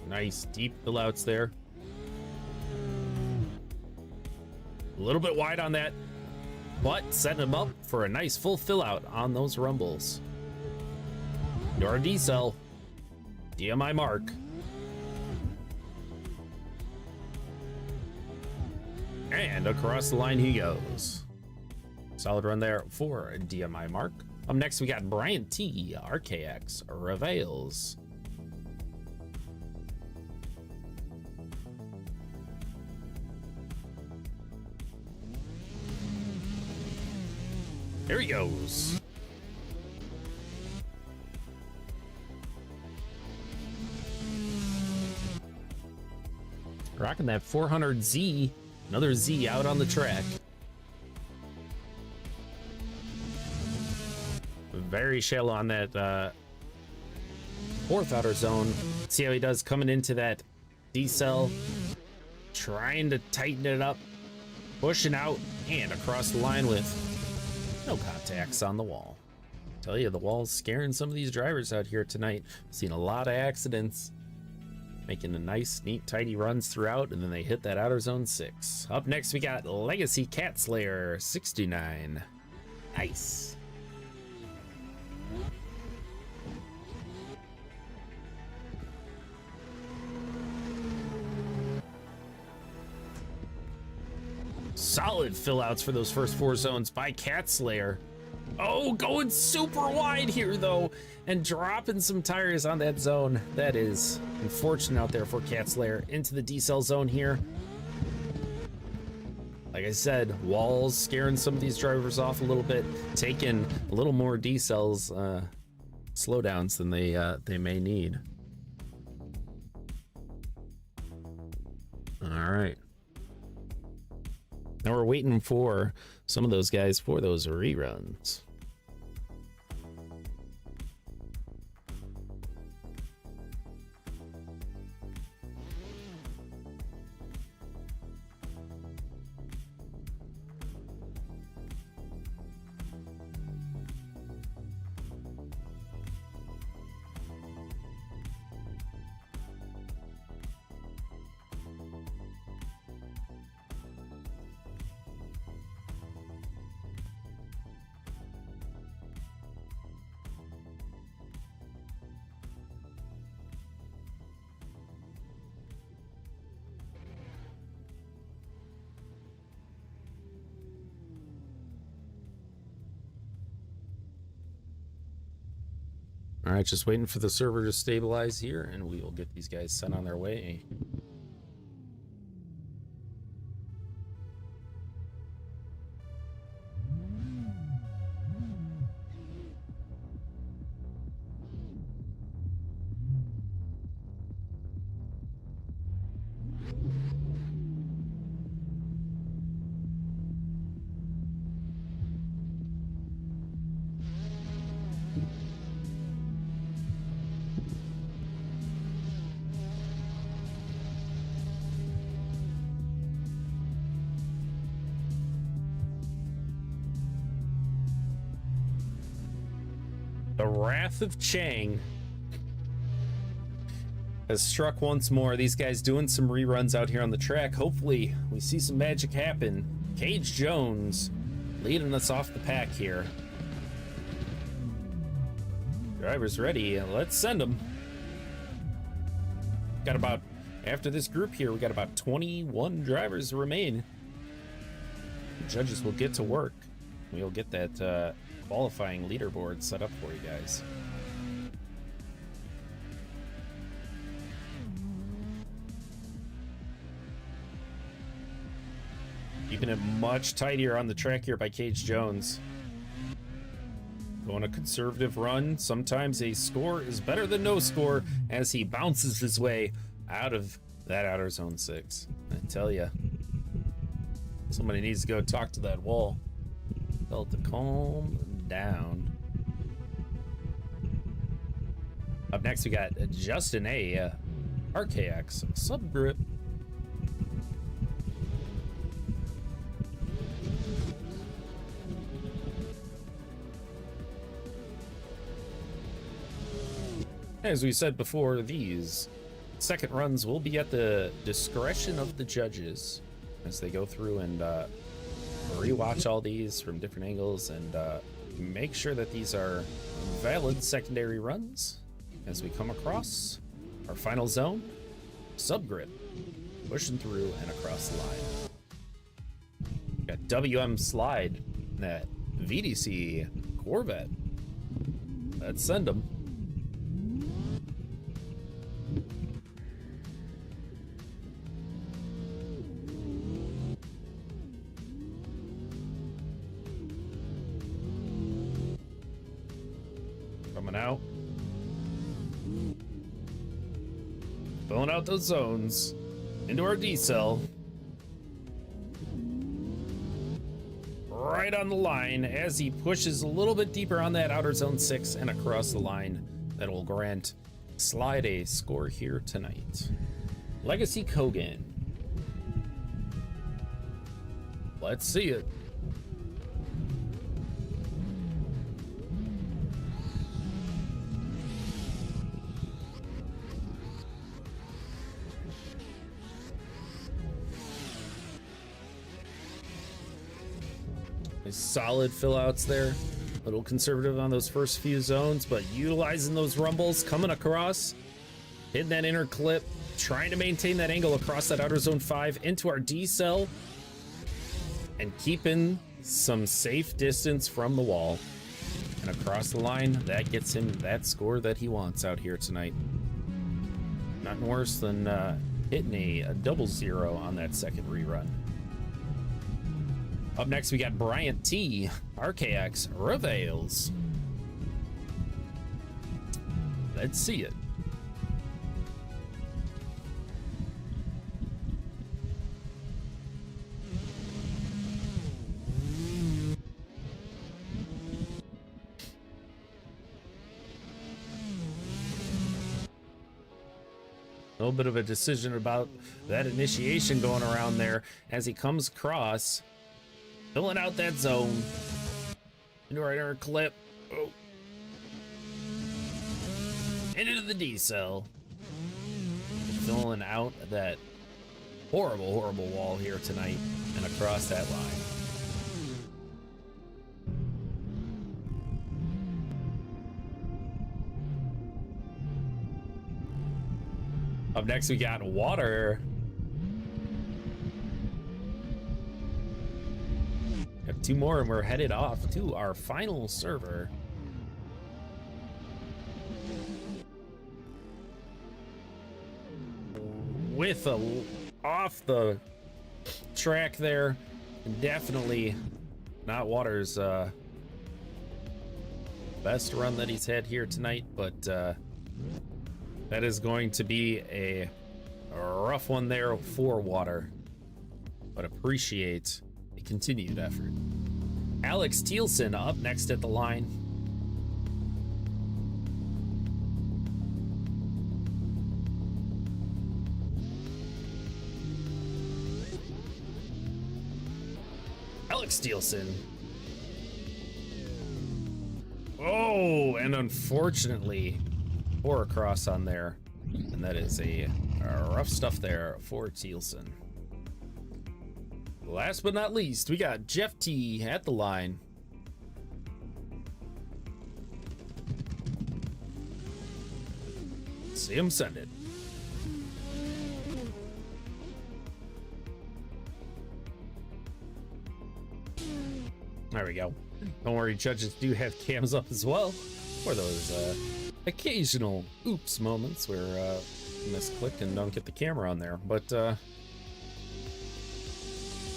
Nice deep fill outs there. A little bit wide on that, but setting him up for a nice full fill out on those rumbles. Your D-cell, DMI Mark. And across the line he goes. Solid run there for DMI Mark. Up next we got Brian T, RKX Reveals. There he goes. Rocking that 400Z, another Z out on the track. Very shallow on that fourth outer zone. See how he does coming into that D-cell, trying to tighten it up, pushing out and across the line with no contacts on the wall. Tell you, the wall's scaring some of these drivers out here tonight. Seen a lot of accidents, making a nice, neat, tidy runs throughout, and then they hit that outer zone 6. Up next, we got Legacy Cat Slayer 69. Nice. Solid fill outs for those first 4 zones by Cat Slayer. Oh, going super wide here, though, and dropping some tires on that zone. That is unfortunate out there for Cat Slayer. Into the decel zone here. Like I said, walls scaring some of these drivers off a little bit, taking a little more decels, slowdowns than they may need. All right. Now we're waiting for some of those guys for those reruns. All right, just waiting for the server to stabilize here, and we will get these guys sent on their way. The Wrath of Chang has struck once more. These guys doing some reruns out here on the track. Hopefully we see some magic happen. Cage Jones leading us off the pack here. Drivers ready. Let's send them. Got about, after this group here, we got about 21 drivers remain. The judges will get to work. We'll get that qualifying leaderboard set up for you guys. Keeping it much tighter on the track here by Cage Jones. Going a conservative run. Sometimes a score is better than no score as he bounces his way out of that outer zone 6. I tell ya, somebody needs to go talk to that wall. Tell it to calm down. Up next, we got Justin A. RKX Subgrip. As we said before, these second runs will be at the discretion of the judges as they go through and rewatch all these from different angles and make sure that these are valid secondary runs as we come across our final zone. Subgrip pushing through and across the line. Got WM Slide, that VDC Corvette. Let's send them. Coming out. Filling out those zones into our D-cell. Right on the line as he pushes a little bit deeper on that outer zone 6 and across the line. That will grant Slide a score here tonight. Legacy Kogan. Let's see it. Solid fill outs there. A little conservative on those first few zones, but utilizing those rumbles, coming across, hitting that inner clip, trying to maintain that angle across that outer zone 5 into our D cell, and keeping some safe distance from the wall. And across the line, that gets him that score that he wants out here tonight. Nothing worse than hitting a double zero on that second rerun. Up next, we got Bryant T. RKX Reveals. Let's see it. A little bit of a decision about that initiation going around there as he comes across, filling out that zone. Into our inner clip. Oh. And into the D cell. Filling out that horrible, horrible wall here tonight and across that line. Up next, we got Water. Got two more, and we're headed off to our final server. With a off the track there, definitely not Water's best run that he's had here tonight, but that is going to be a rough one there for Water, but appreciate the continued effort. Alex Thielsen up next at the line. Alex Thielsen. Oh, and unfortunately, or across on there, and that is a rough stuff there for Thielsen. Last but not least, we got Jeff T at the line. See him send it. There we go. Don't worry, judges do have cams up as well for those occasional oops moments where you misclick and don't get the camera on there, but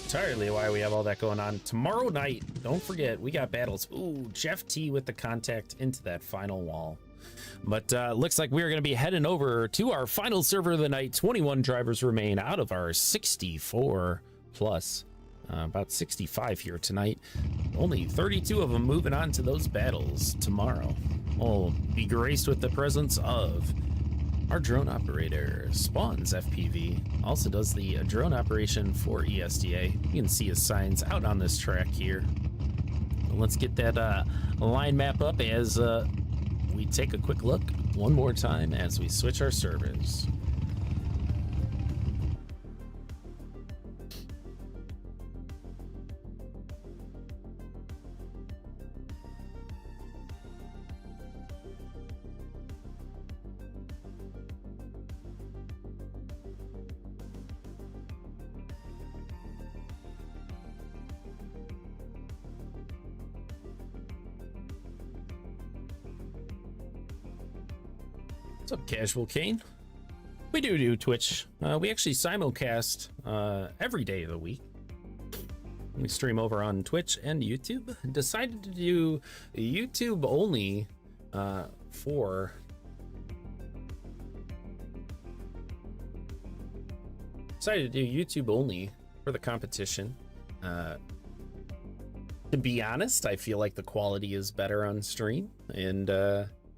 entirely why we have all that going on. Tomorrow night, don't forget, we got battles. Ooh, Jeff T with the contact into that final wall. But looks like we're going to be heading over to our final server of the night. 21 drivers remain out of our 64 plus. About 65 here tonight. Only 32 of them moving on to those battles tomorrow. We'll be graced with the presence of our drone operator, Spawns FPV. Also does the drone operation for ESDA. You can see his signs out on this track here. Let's get that line map up as we take a quick look one more time as we switch our servers. What's up, Casual Kane? We do Twitch. We actually simulcast every day of the week. We stream over on Twitch and YouTube. Decided to do YouTube only for the competition. To be honest, I feel like the quality is better on stream, and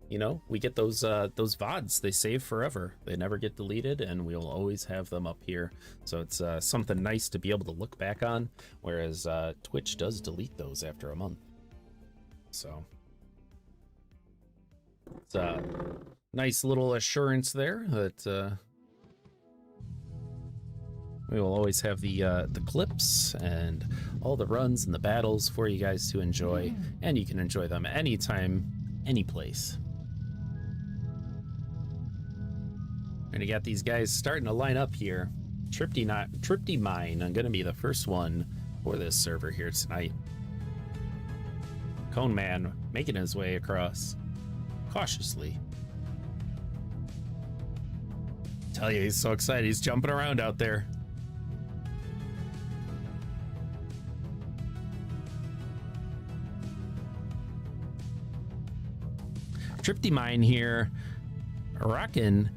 you know, we get those VODs, they save forever. They never get deleted, and we'll always have them up here. So it's something nice to be able to look back on, whereas Twitch does delete those after a month. So it's a nice little assurance there that we will always have the clips and all the runs and the battles for you guys to enjoy, and you can enjoy them anytime, any place. And you got these guys starting to line up here. Tripty Mine, I'm gonna be the first one for this server here tonight. Cone Man making his way across cautiously. Tell you, he's so excited. He's jumping around out there. Tripty Mine here, rocking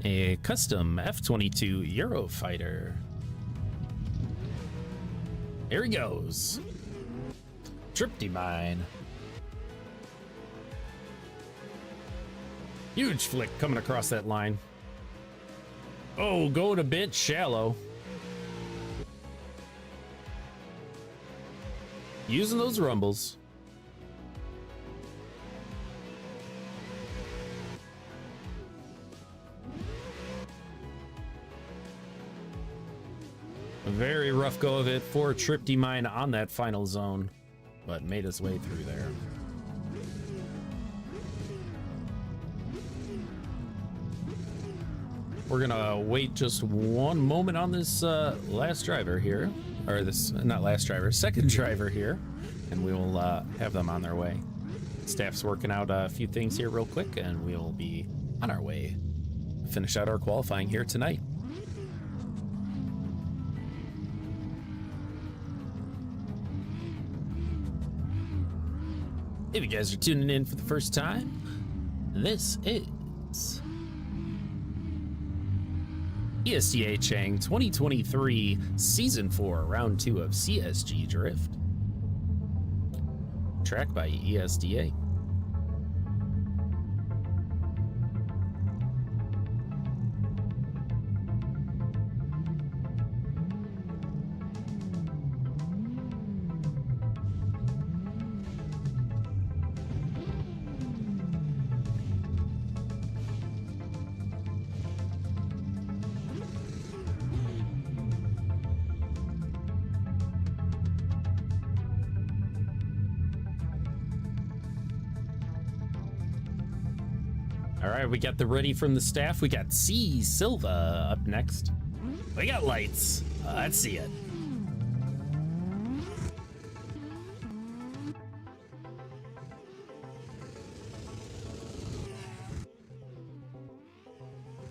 a custom F-22 Eurofighter. Here he goes. Tripty Mine. Huge flick coming across that line. Oh, going a bit shallow. Using those rumbles. A very rough go of it for Tripty Mine on that final zone, but made his way through there. We're gonna wait just one moment on this last driver here, or this, not last driver, second driver here, and we will have them on their way. Staff's working out a few things here real quick, and we will be on our way to finish out our qualifying here tonight. If you guys are tuning in for the first time, this is ESDA Chang 2023 Season 4 Round 2 of CSG Drift. Track by ESDA. All right, we got the ready from the staff. We got C Silva up next. We got lights. Let's see it.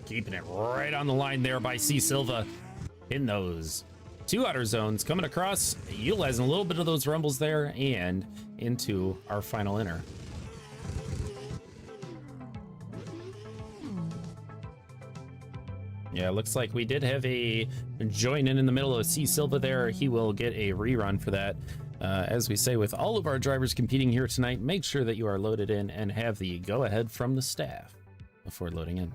Keeping it right on the line there by C Silva. In those two outer zones, coming across, utilizing a little bit of those rumbles there and into our final inner. Yeah, looks like we did have a join in the middle of C Silva there. He will get a rerun for that. As we say with all of our drivers competing here tonight, make sure that you are loaded in and have the go ahead from the staff before loading in.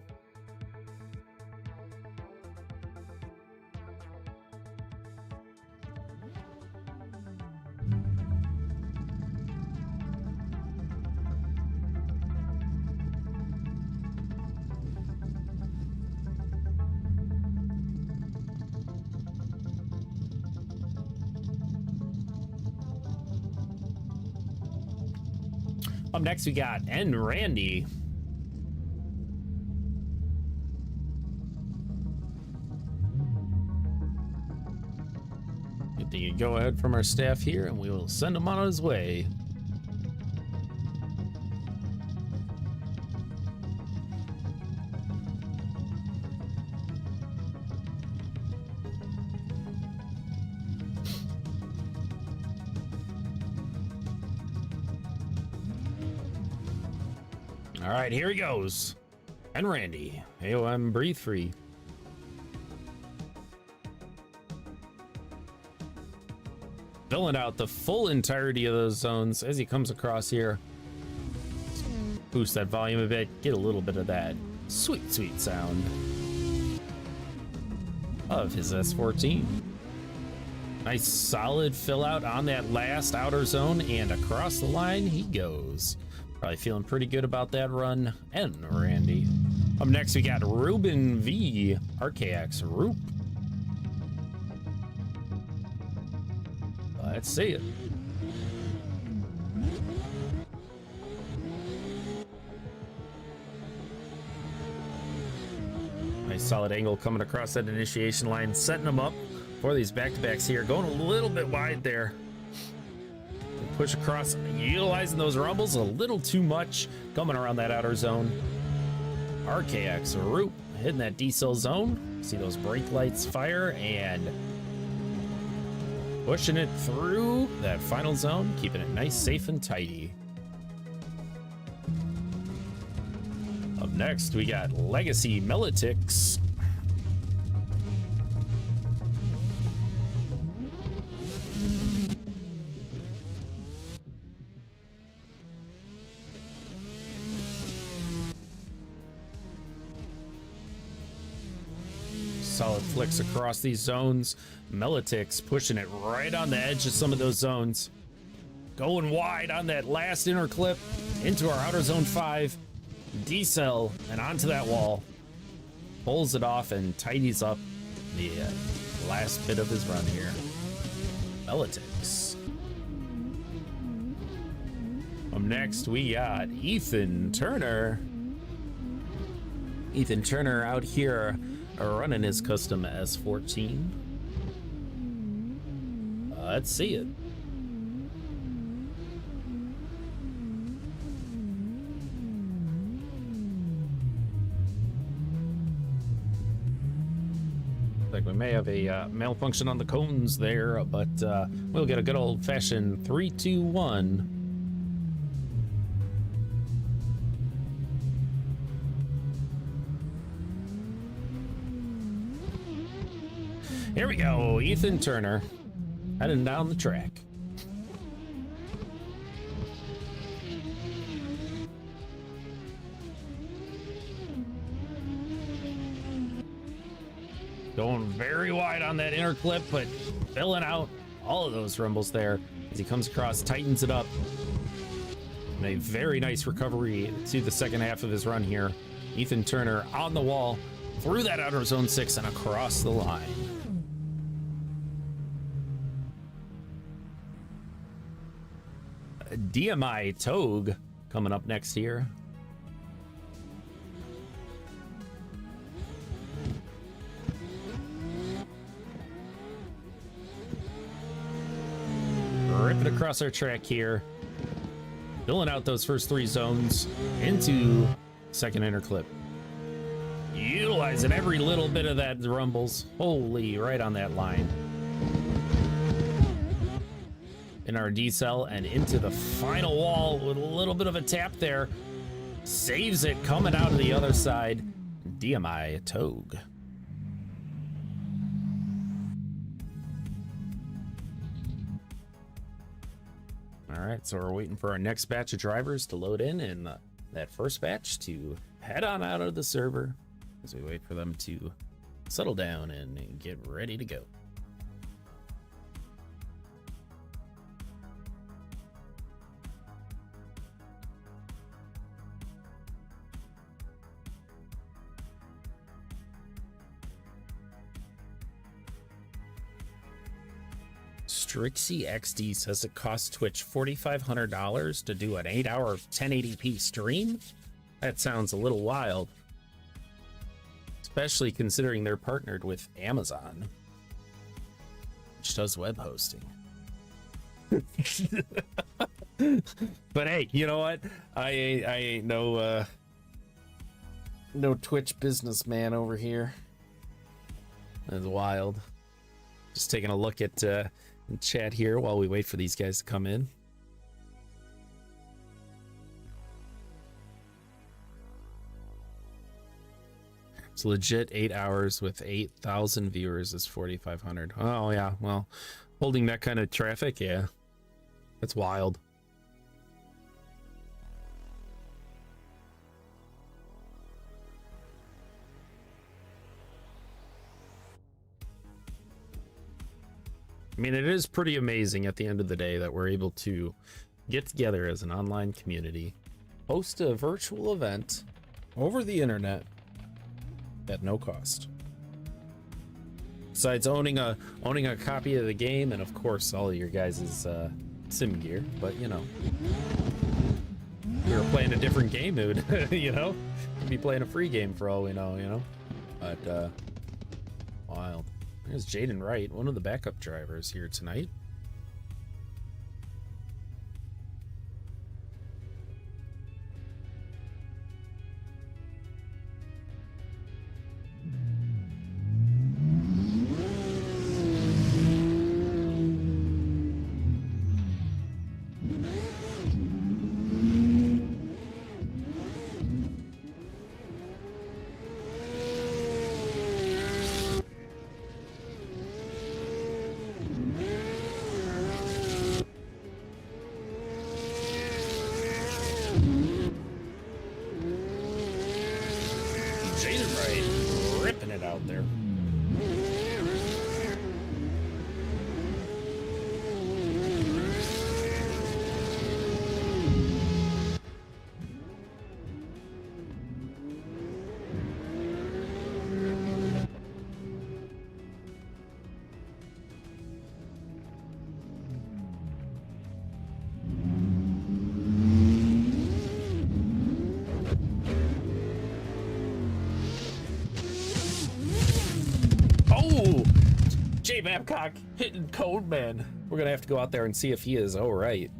Up next, we got Randy. Get the go ahead from our staff here, and we will send him on his way. All right, here he goes. And Randy, AOM breathe free. Filling out the full entirety of those zones as he comes across here. Boost that volume a bit, get a little bit of that sweet, sweet sound of his S14. Nice solid fill out on that last outer zone, and across the line he goes. Probably feeling pretty good about that run. And Randy. Up next, we got Ruben V. RKX Roop. Let's see it. Nice solid angle coming across that initiation line, setting them up for these back-to-backs here. Going a little bit wide there. push across, utilizing those rumbles a little too much, coming around that outer zone. RKX Root hitting that decel zone. See those brake lights fire and pushing it through that final zone, keeping it nice, safe, and tidy. Up next, we got Legacy Melitix. Solid flicks across these zones. Melitix pushing it right on the edge of some of those zones. Going wide on that last inner clip into our outer zone 5. Decel and onto that wall. Pulls it off and tidies up the last bit of his run here. Melitix. Up next, we got Ethan Turner. Ethan Turner out here running his custom S14. Let's see it. Like we may have a malfunction on the cones there, but we'll get a good old-fashioned 3, 2, 1. Here we go, Ethan Turner, heading down the track. Going very wide on that inner clip, but filling out all of those rumbles there as he comes across, tightens it up. And a very nice recovery to the second half of his run here. Ethan Turner on the wall, through that outer zone 6 and across the line. DMI Togue coming up next here. Ripping across our track here. Filling out those first 3 zones into second inner clip. Utilizing every little bit of that rumbles. Holy, right on that line. In our decel and into the final wall with a little bit of a tap there. Saves it coming out of the other side. DMI Togue. All right, so we're waiting for our next batch of drivers to load in, and that first batch to head on out of the server as we wait for them to settle down and get ready to go. Strixie XD says it costs Twitch $4,500 to do an 8-hour 1080p stream. That sounds a little wild, especially considering they're partnered with Amazon, which does web hosting. But hey, you know what? I ain't no Twitch businessman over here. That's wild. Just taking a look at chat here while we wait for these guys to come in. It's legit 8 hours with 8,000 viewers is 4,500. Oh yeah, well, holding that kind of traffic, yeah, that's wild. I mean, it is pretty amazing at the end of the day that we're able to get together as an online community, host a virtual event over the internet at no cost. Besides owning a copy of the game and of course all of your guys' sim gear, but you know, we were playing a different game, it would you know, we'd be playing a free game for all we know, you know. But wild. There's Jaden Wright, one of the backup drivers here tonight. AJ Babcock hitting Code Man. We're gonna have to go out there and see if he is all right.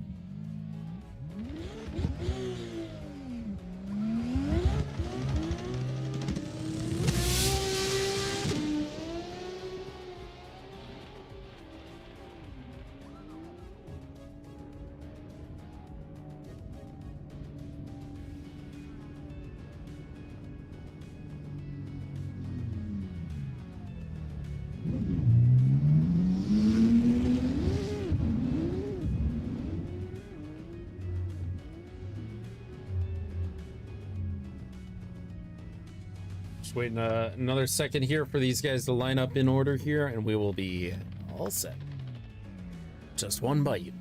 Waiting another second here for these guys to line up in order here, and we will be all set. Just one bite.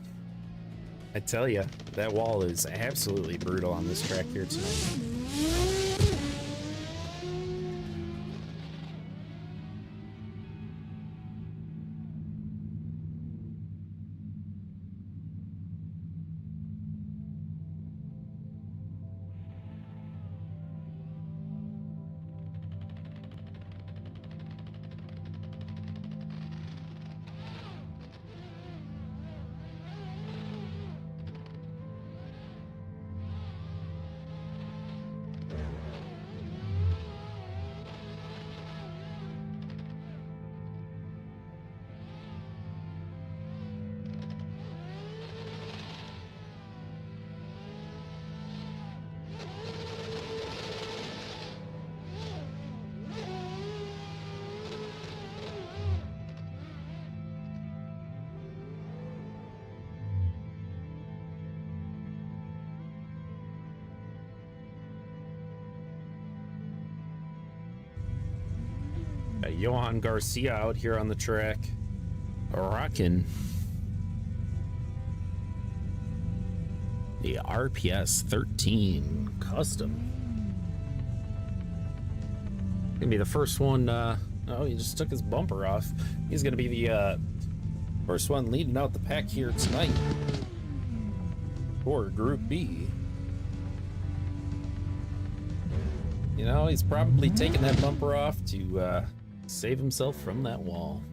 I tell you, that wall is absolutely brutal on this track here tonight. Johan Garcia out here on the track, rocking the RPS 13 custom. Gonna be the first one. Oh, he just took his bumper off. He's gonna be the first one leading out the pack here tonight for Group B. You know, he's probably taking that bumper off to save himself from that wall.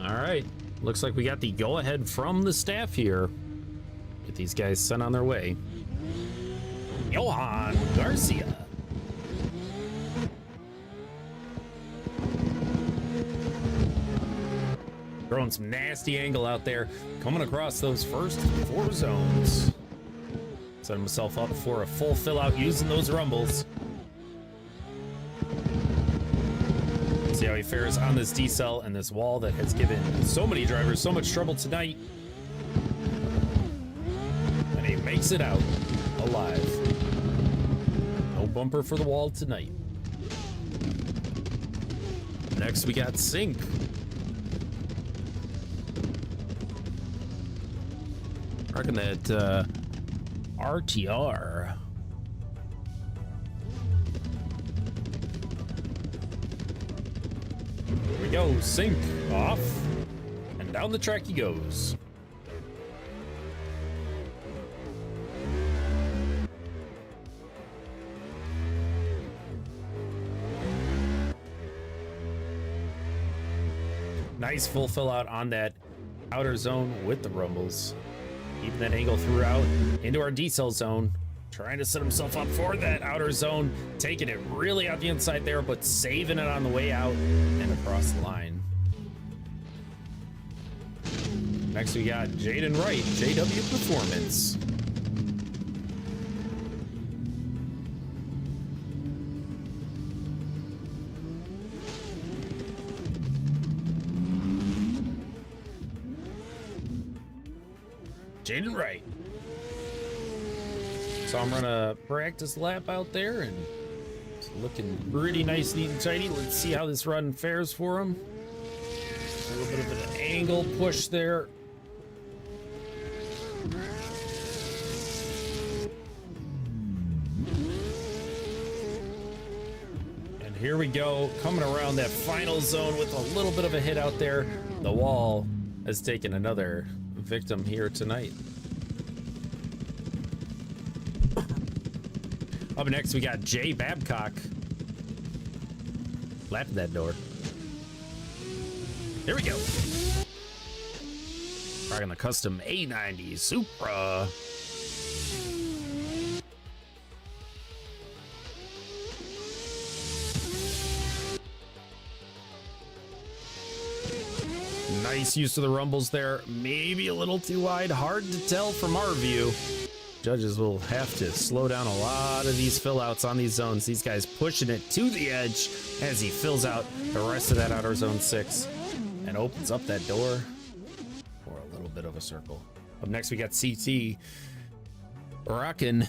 All right, looks like we got the go-ahead from the staff here. Get these guys sent on their way. Johan Garcia. Throwing some nasty angle out there, coming across those first 4 zones. Setting himself up for a full fill out using those rumbles. See how he fares on this decel and this wall that has given so many drivers so much trouble tonight. And he makes it out alive. No bumper for the wall tonight. Next we got Sync. Rocking that RTR. Here we go, Sync off, and down the track he goes. Nice full fill out on that outer zone with the rumbles. Keeping that angle throughout into our decel zone. Trying to set himself up for that outer zone. Taking it really out the inside there, but saving it on the way out and across the line. Next we got Jaden Wright, JW Performance. Jaden Wright. So I'm gonna practice lap out there, and it's looking pretty nice, neat and tidy. Let's see how this run fares for him. little bit of an angle push there. And here we go, coming around that final zone with a little bit of a hit out there. The wall has taken another victim here tonight. Up next, we got Jay Babcock. Lapping that door. Here we go. Rocking the custom A90 Supra. Nice use of the rumbles there. Maybe a little too wide. Hard to tell from our view. Judges will have to slow down a lot of these fill outs on these zones. These guys pushing it to the edge as he fills out the rest of that outer zone 6 and opens up that door for a little bit of a circle. Up next, we got CT rocking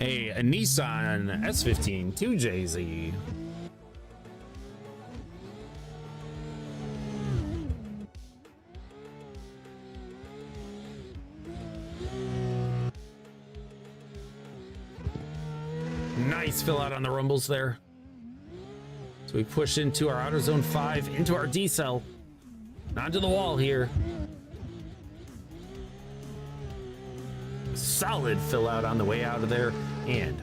a Nissan S15 2JZ. Nice fill out on the rumbles there. So we push into our outer zone 5, into our D cell, onto the wall here. Solid fill out on the way out of there, and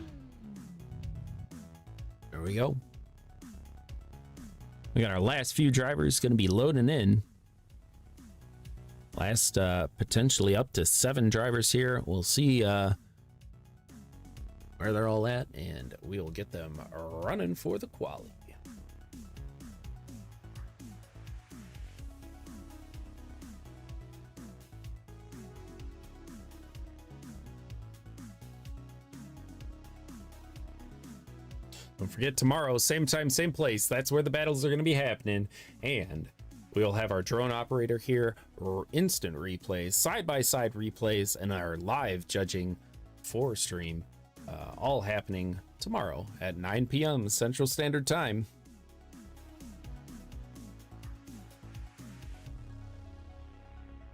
there we go. We got our last few drivers going to be loading in. Last potentially up to 7 drivers here. We'll see where they're all at, and we will get them running for the quali. Don't forget, tomorrow, same time, same place. That's where the battles are going to be happening, and we'll have our drone operator here, instant replays, side-by-side replays, and our live judging for stream. All happening tomorrow at 9 p.m. Central Standard Time.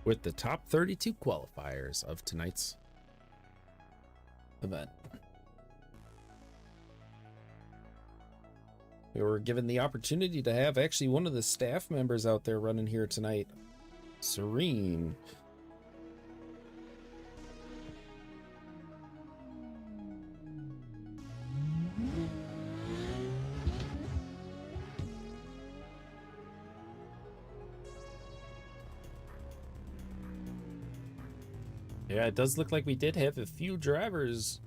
With the top 32 qualifiers of tonight's event. We were given the opportunity to have actually one of the staff members out there running here tonight, Serene. Yeah, it does look like we did have a few drivers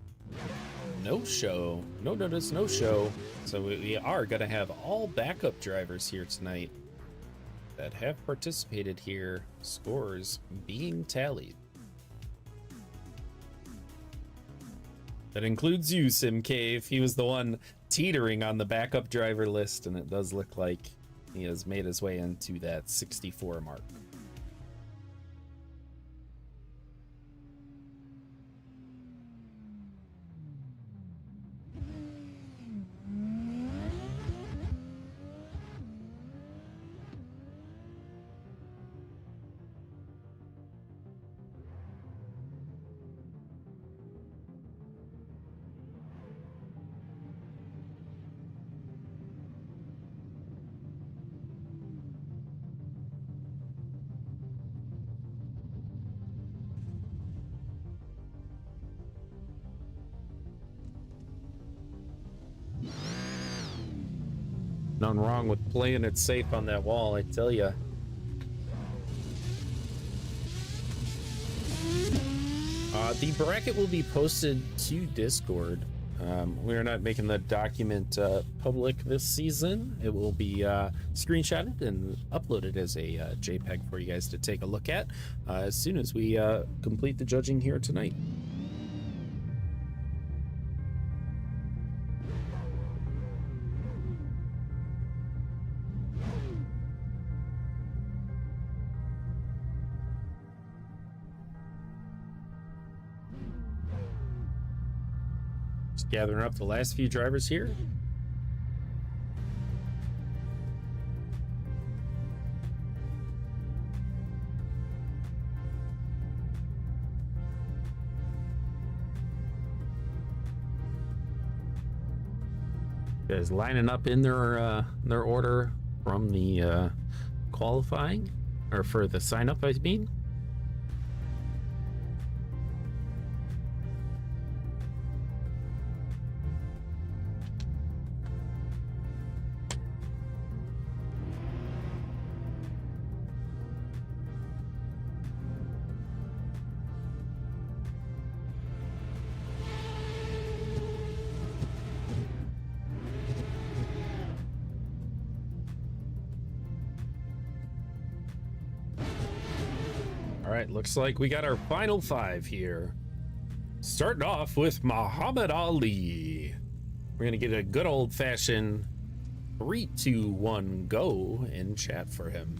no-show. No notice, no-show. So we are going to have all backup drivers here tonight that have participated here, scores being tallied. That includes you, SimCave. He was the one teetering on the backup driver list, and it does look like he has made his way into that 64 mark. Nothing wrong with playing it safe on that wall, I tell ya. The bracket will be posted to Discord. We are not making the document public this season. It will be screenshotted and uploaded as a JPEG for you guys to take a look at as soon as we complete the judging here tonight. Gathering up the last few drivers here. Guys lining up in their order from the qualifying, or for the sign up, I mean. All right, looks like we got our final 5 here. Starting off with Muhammad Ali. We're gonna get a good old-fashioned 3, 2, 1, go in chat for him.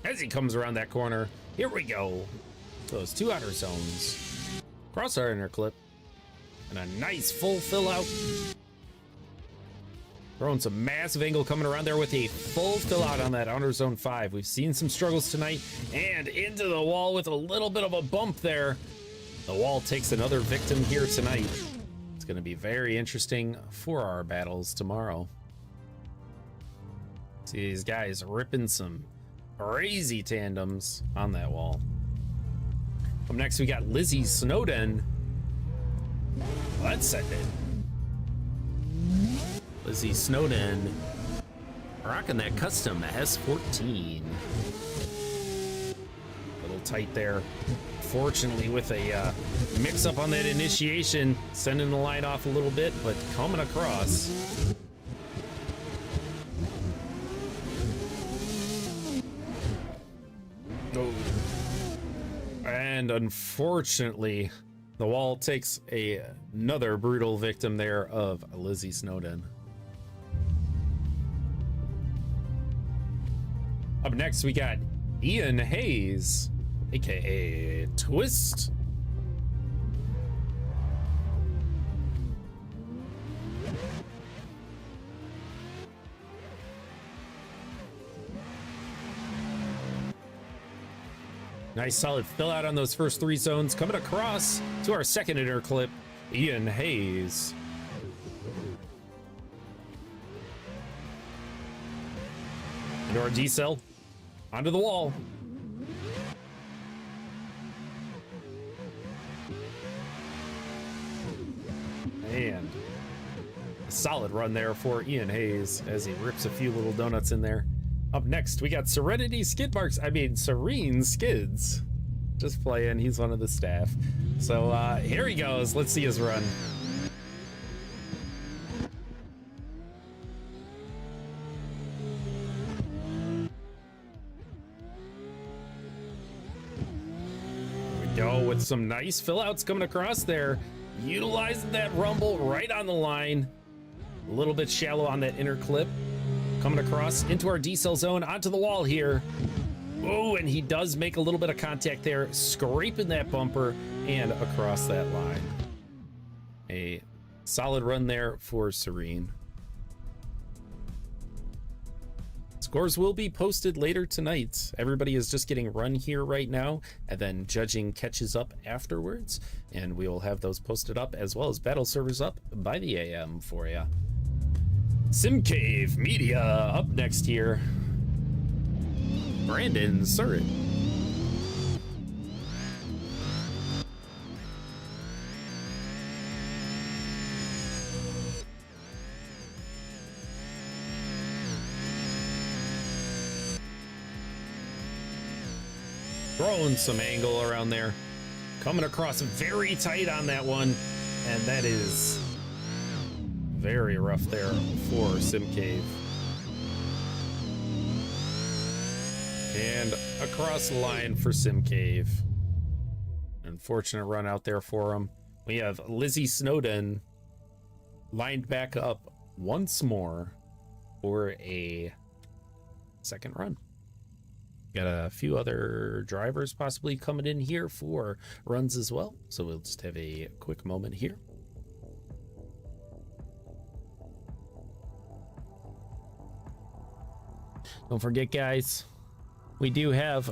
As he comes around that corner, here we go. Those 2 outer zones. Cross our inner clip. And a nice full fill out. Throwing some massive angle coming around there with a full fill out on that outer zone 5. We've seen some struggles tonight, and into the wall with a little bit of a bump there. The wall takes another victim here tonight. It's going to be very interesting for our battles tomorrow. See these guys ripping some crazy tandems on that wall. Up next, we got Lizzie Snowden. Let's send it. Lizzie Snowden rocking that custom S14. A little tight there. Fortunately, with a mix up on that initiation, sending the line off a little bit, but coming across. Oh. And unfortunately, the wall takes another brutal victim there of Lizzie Snowden. Up next, we got Ian Hayes, aka Twist. Nice solid fill out on those first 3 zones. Coming across to our second inner clip, Ian Hayes. Into our D-cell. Onto the wall. And a solid run there for Ian Hayes as he rips a few little donuts in there. Up next, we got Serenity Skid Marks. I mean, Serene Skids. Just playing. He's one of the staff. So here he goes. Let's see his run. Here we go with some nice fill outs coming across there. Utilizing that rumble right on the line. A little bit shallow on that inner clip. Coming across into our D-cell zone, onto the wall here. Oh, and he does make a little bit of contact there, scraping that bumper and across that line. A solid run there for Serene. Scores will be posted later tonight. Everybody is just getting run here right now, and then judging catches up afterwards, and we will have those posted up as well as battle servers up by the AM for you. Sim Cave Media up next here. Brandon Surratt. Throwing some angle around there. Coming across very tight on that one. And that is very rough there for Sim Cave. And across the line for Sim Cave. Unfortunate run out there for him. We have Lizzie Snowden lined back up once more for a second run. Got a few other drivers possibly coming in here for runs as well. So we'll just have a quick moment here. Don't forget, guys, we do have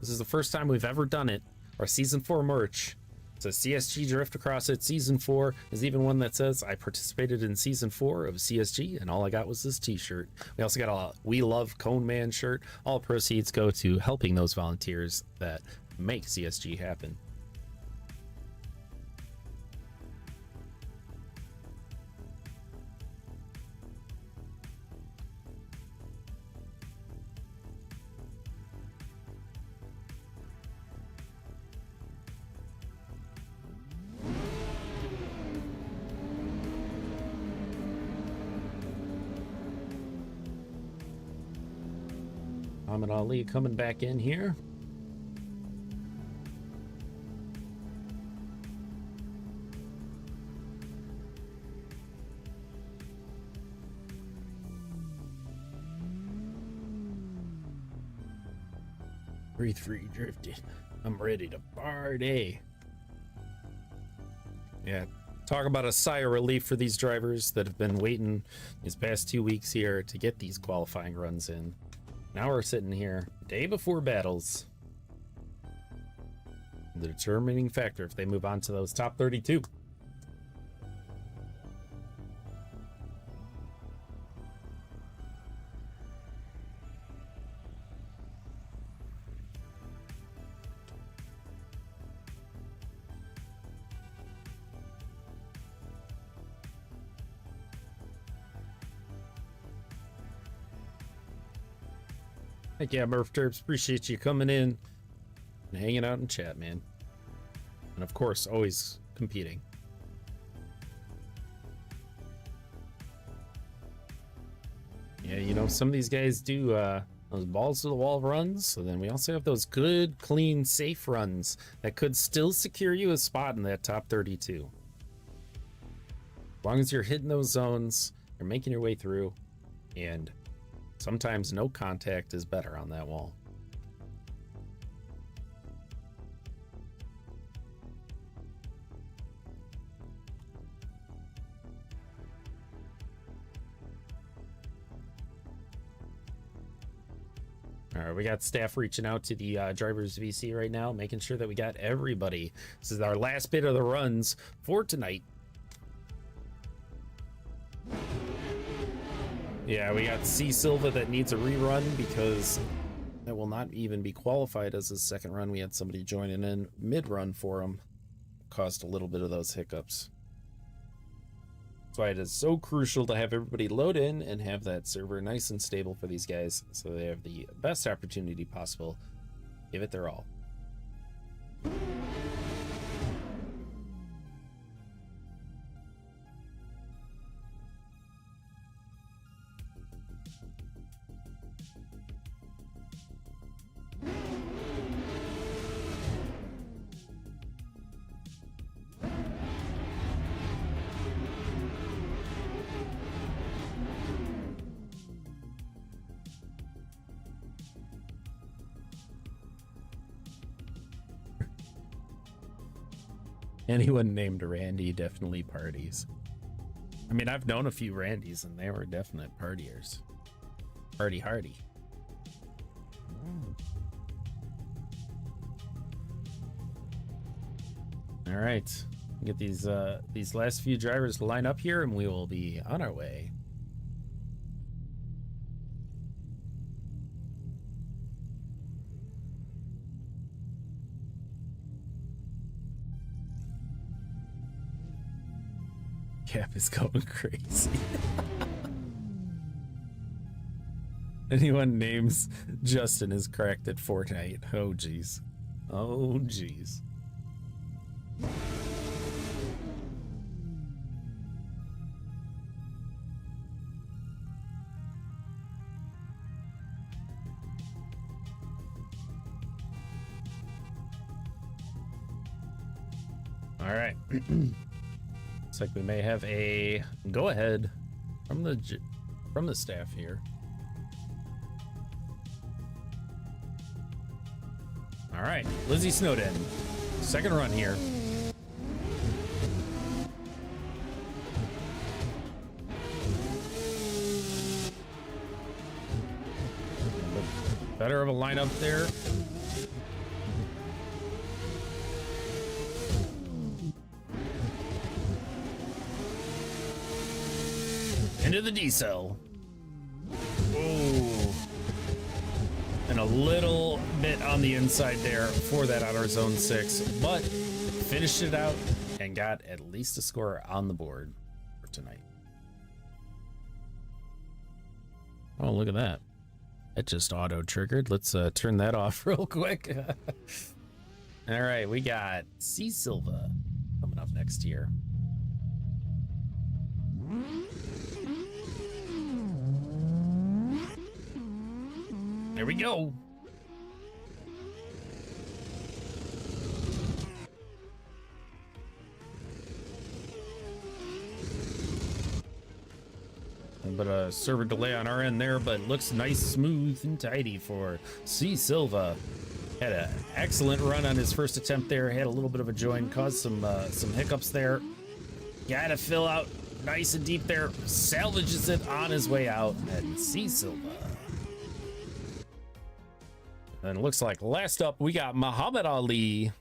this is the first time we've ever done it, our Season 4 merch. It's a CSG Drift Across It Season 4. There's even one that says, I participated in Season 4 of CSG, and all I got was this t-shirt. We also got a We Love Cone Man shirt. All proceeds go to helping those volunteers that make CSG happen. Muhammad Ali coming back in here. Breathe free, drifting. I'm ready to party. Yeah, talk about a sigh of relief for these drivers that have been waiting these past 2 weeks here to get these qualifying runs in. Now we're sitting here, day before battles. The determining factor if they move on to those top 32. Heck yeah, Murph Terps, appreciate you coming in and hanging out in chat, man. And of course, always competing. Yeah, you know, some of these guys do those balls to the wall runs. So then we also have those good, clean, safe runs that could still secure you a spot in that top 32. As long as you're hitting those zones, you're making your way through, and sometimes no contact is better on that wall. All right, we got staff reaching out to the drivers VC right now, making sure that we got everybody. This is our last bit of the runs for tonight. Yeah, we got C Silva that needs a rerun because that will not even be qualified as his second run. We had somebody joining in mid-run for him. Caused a little bit of those hiccups. That's why it is so crucial to have everybody load in and have that server nice and stable for these guys so they have the best opportunity possible. Give it their all. Anyone named Randy definitely parties. I mean, I've known a few Randys and they were definite partiers. Party hardy. All right, get these last few drivers to line up here and we will be on our way. Cap is going crazy. Anyone names Justin is cracked at Fortnite. Oh geez. Oh geez. All right. Looks like we may have a go ahead from the staff here. All right, Lizzie Snowden, second run here. better of a lineup there. Into the D-cell. Oh. And a little bit on the inside there for that outer zone 6, but finished it out and got at least a score on the board for tonight. Oh, look at that. It just auto-triggered. Let's turn that off real quick. All right, we got C. Silva coming up next here. There we go. But a server delay on our end there, but looks nice, smooth, and tidy for C. Silva. Had an excellent run on his first attempt there. Had a little bit of a join, caused some hiccups there. Got to fill out nice and deep there. Salvages it on his way out, and C. Silva. And it looks like last up we got Muhammad Ali.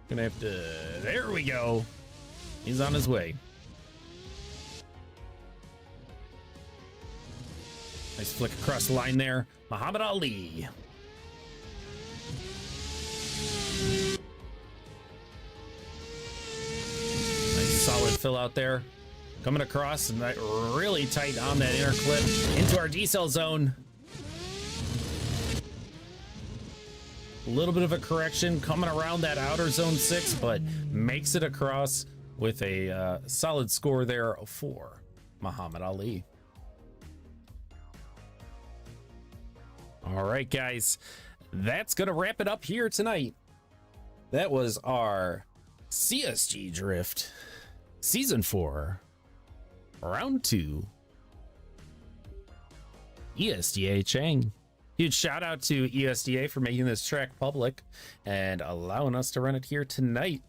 Gonna have to, there we go. He's on his way. Nice flick across the line there. Muhammad Ali. Nice solid fill out there. Coming across and really tight on that inner clip into our D-cell zone. A little bit of a correction coming around that outer zone 6, but makes it across with a solid score there for Muhammad Ali. All right, guys, that's going to wrap it up here tonight. That was our CSG Drift Season 4, Round 2, ESDA Chang. Huge shout out to ESDA for making this track public and allowing us to run it here tonight.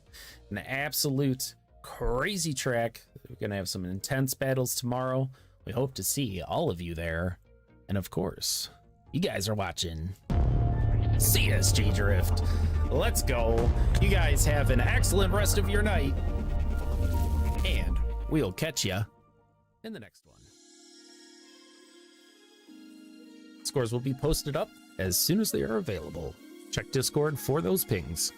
An absolute crazy track. We're going to have some intense battles tomorrow. We hope to see all of you there. And of course, you guys are watching CSG Drift. Let's go. You guys have an excellent rest of your night. And we'll catch you in the next one. Scores will be posted up as soon as they are available. Check Discord for those pings.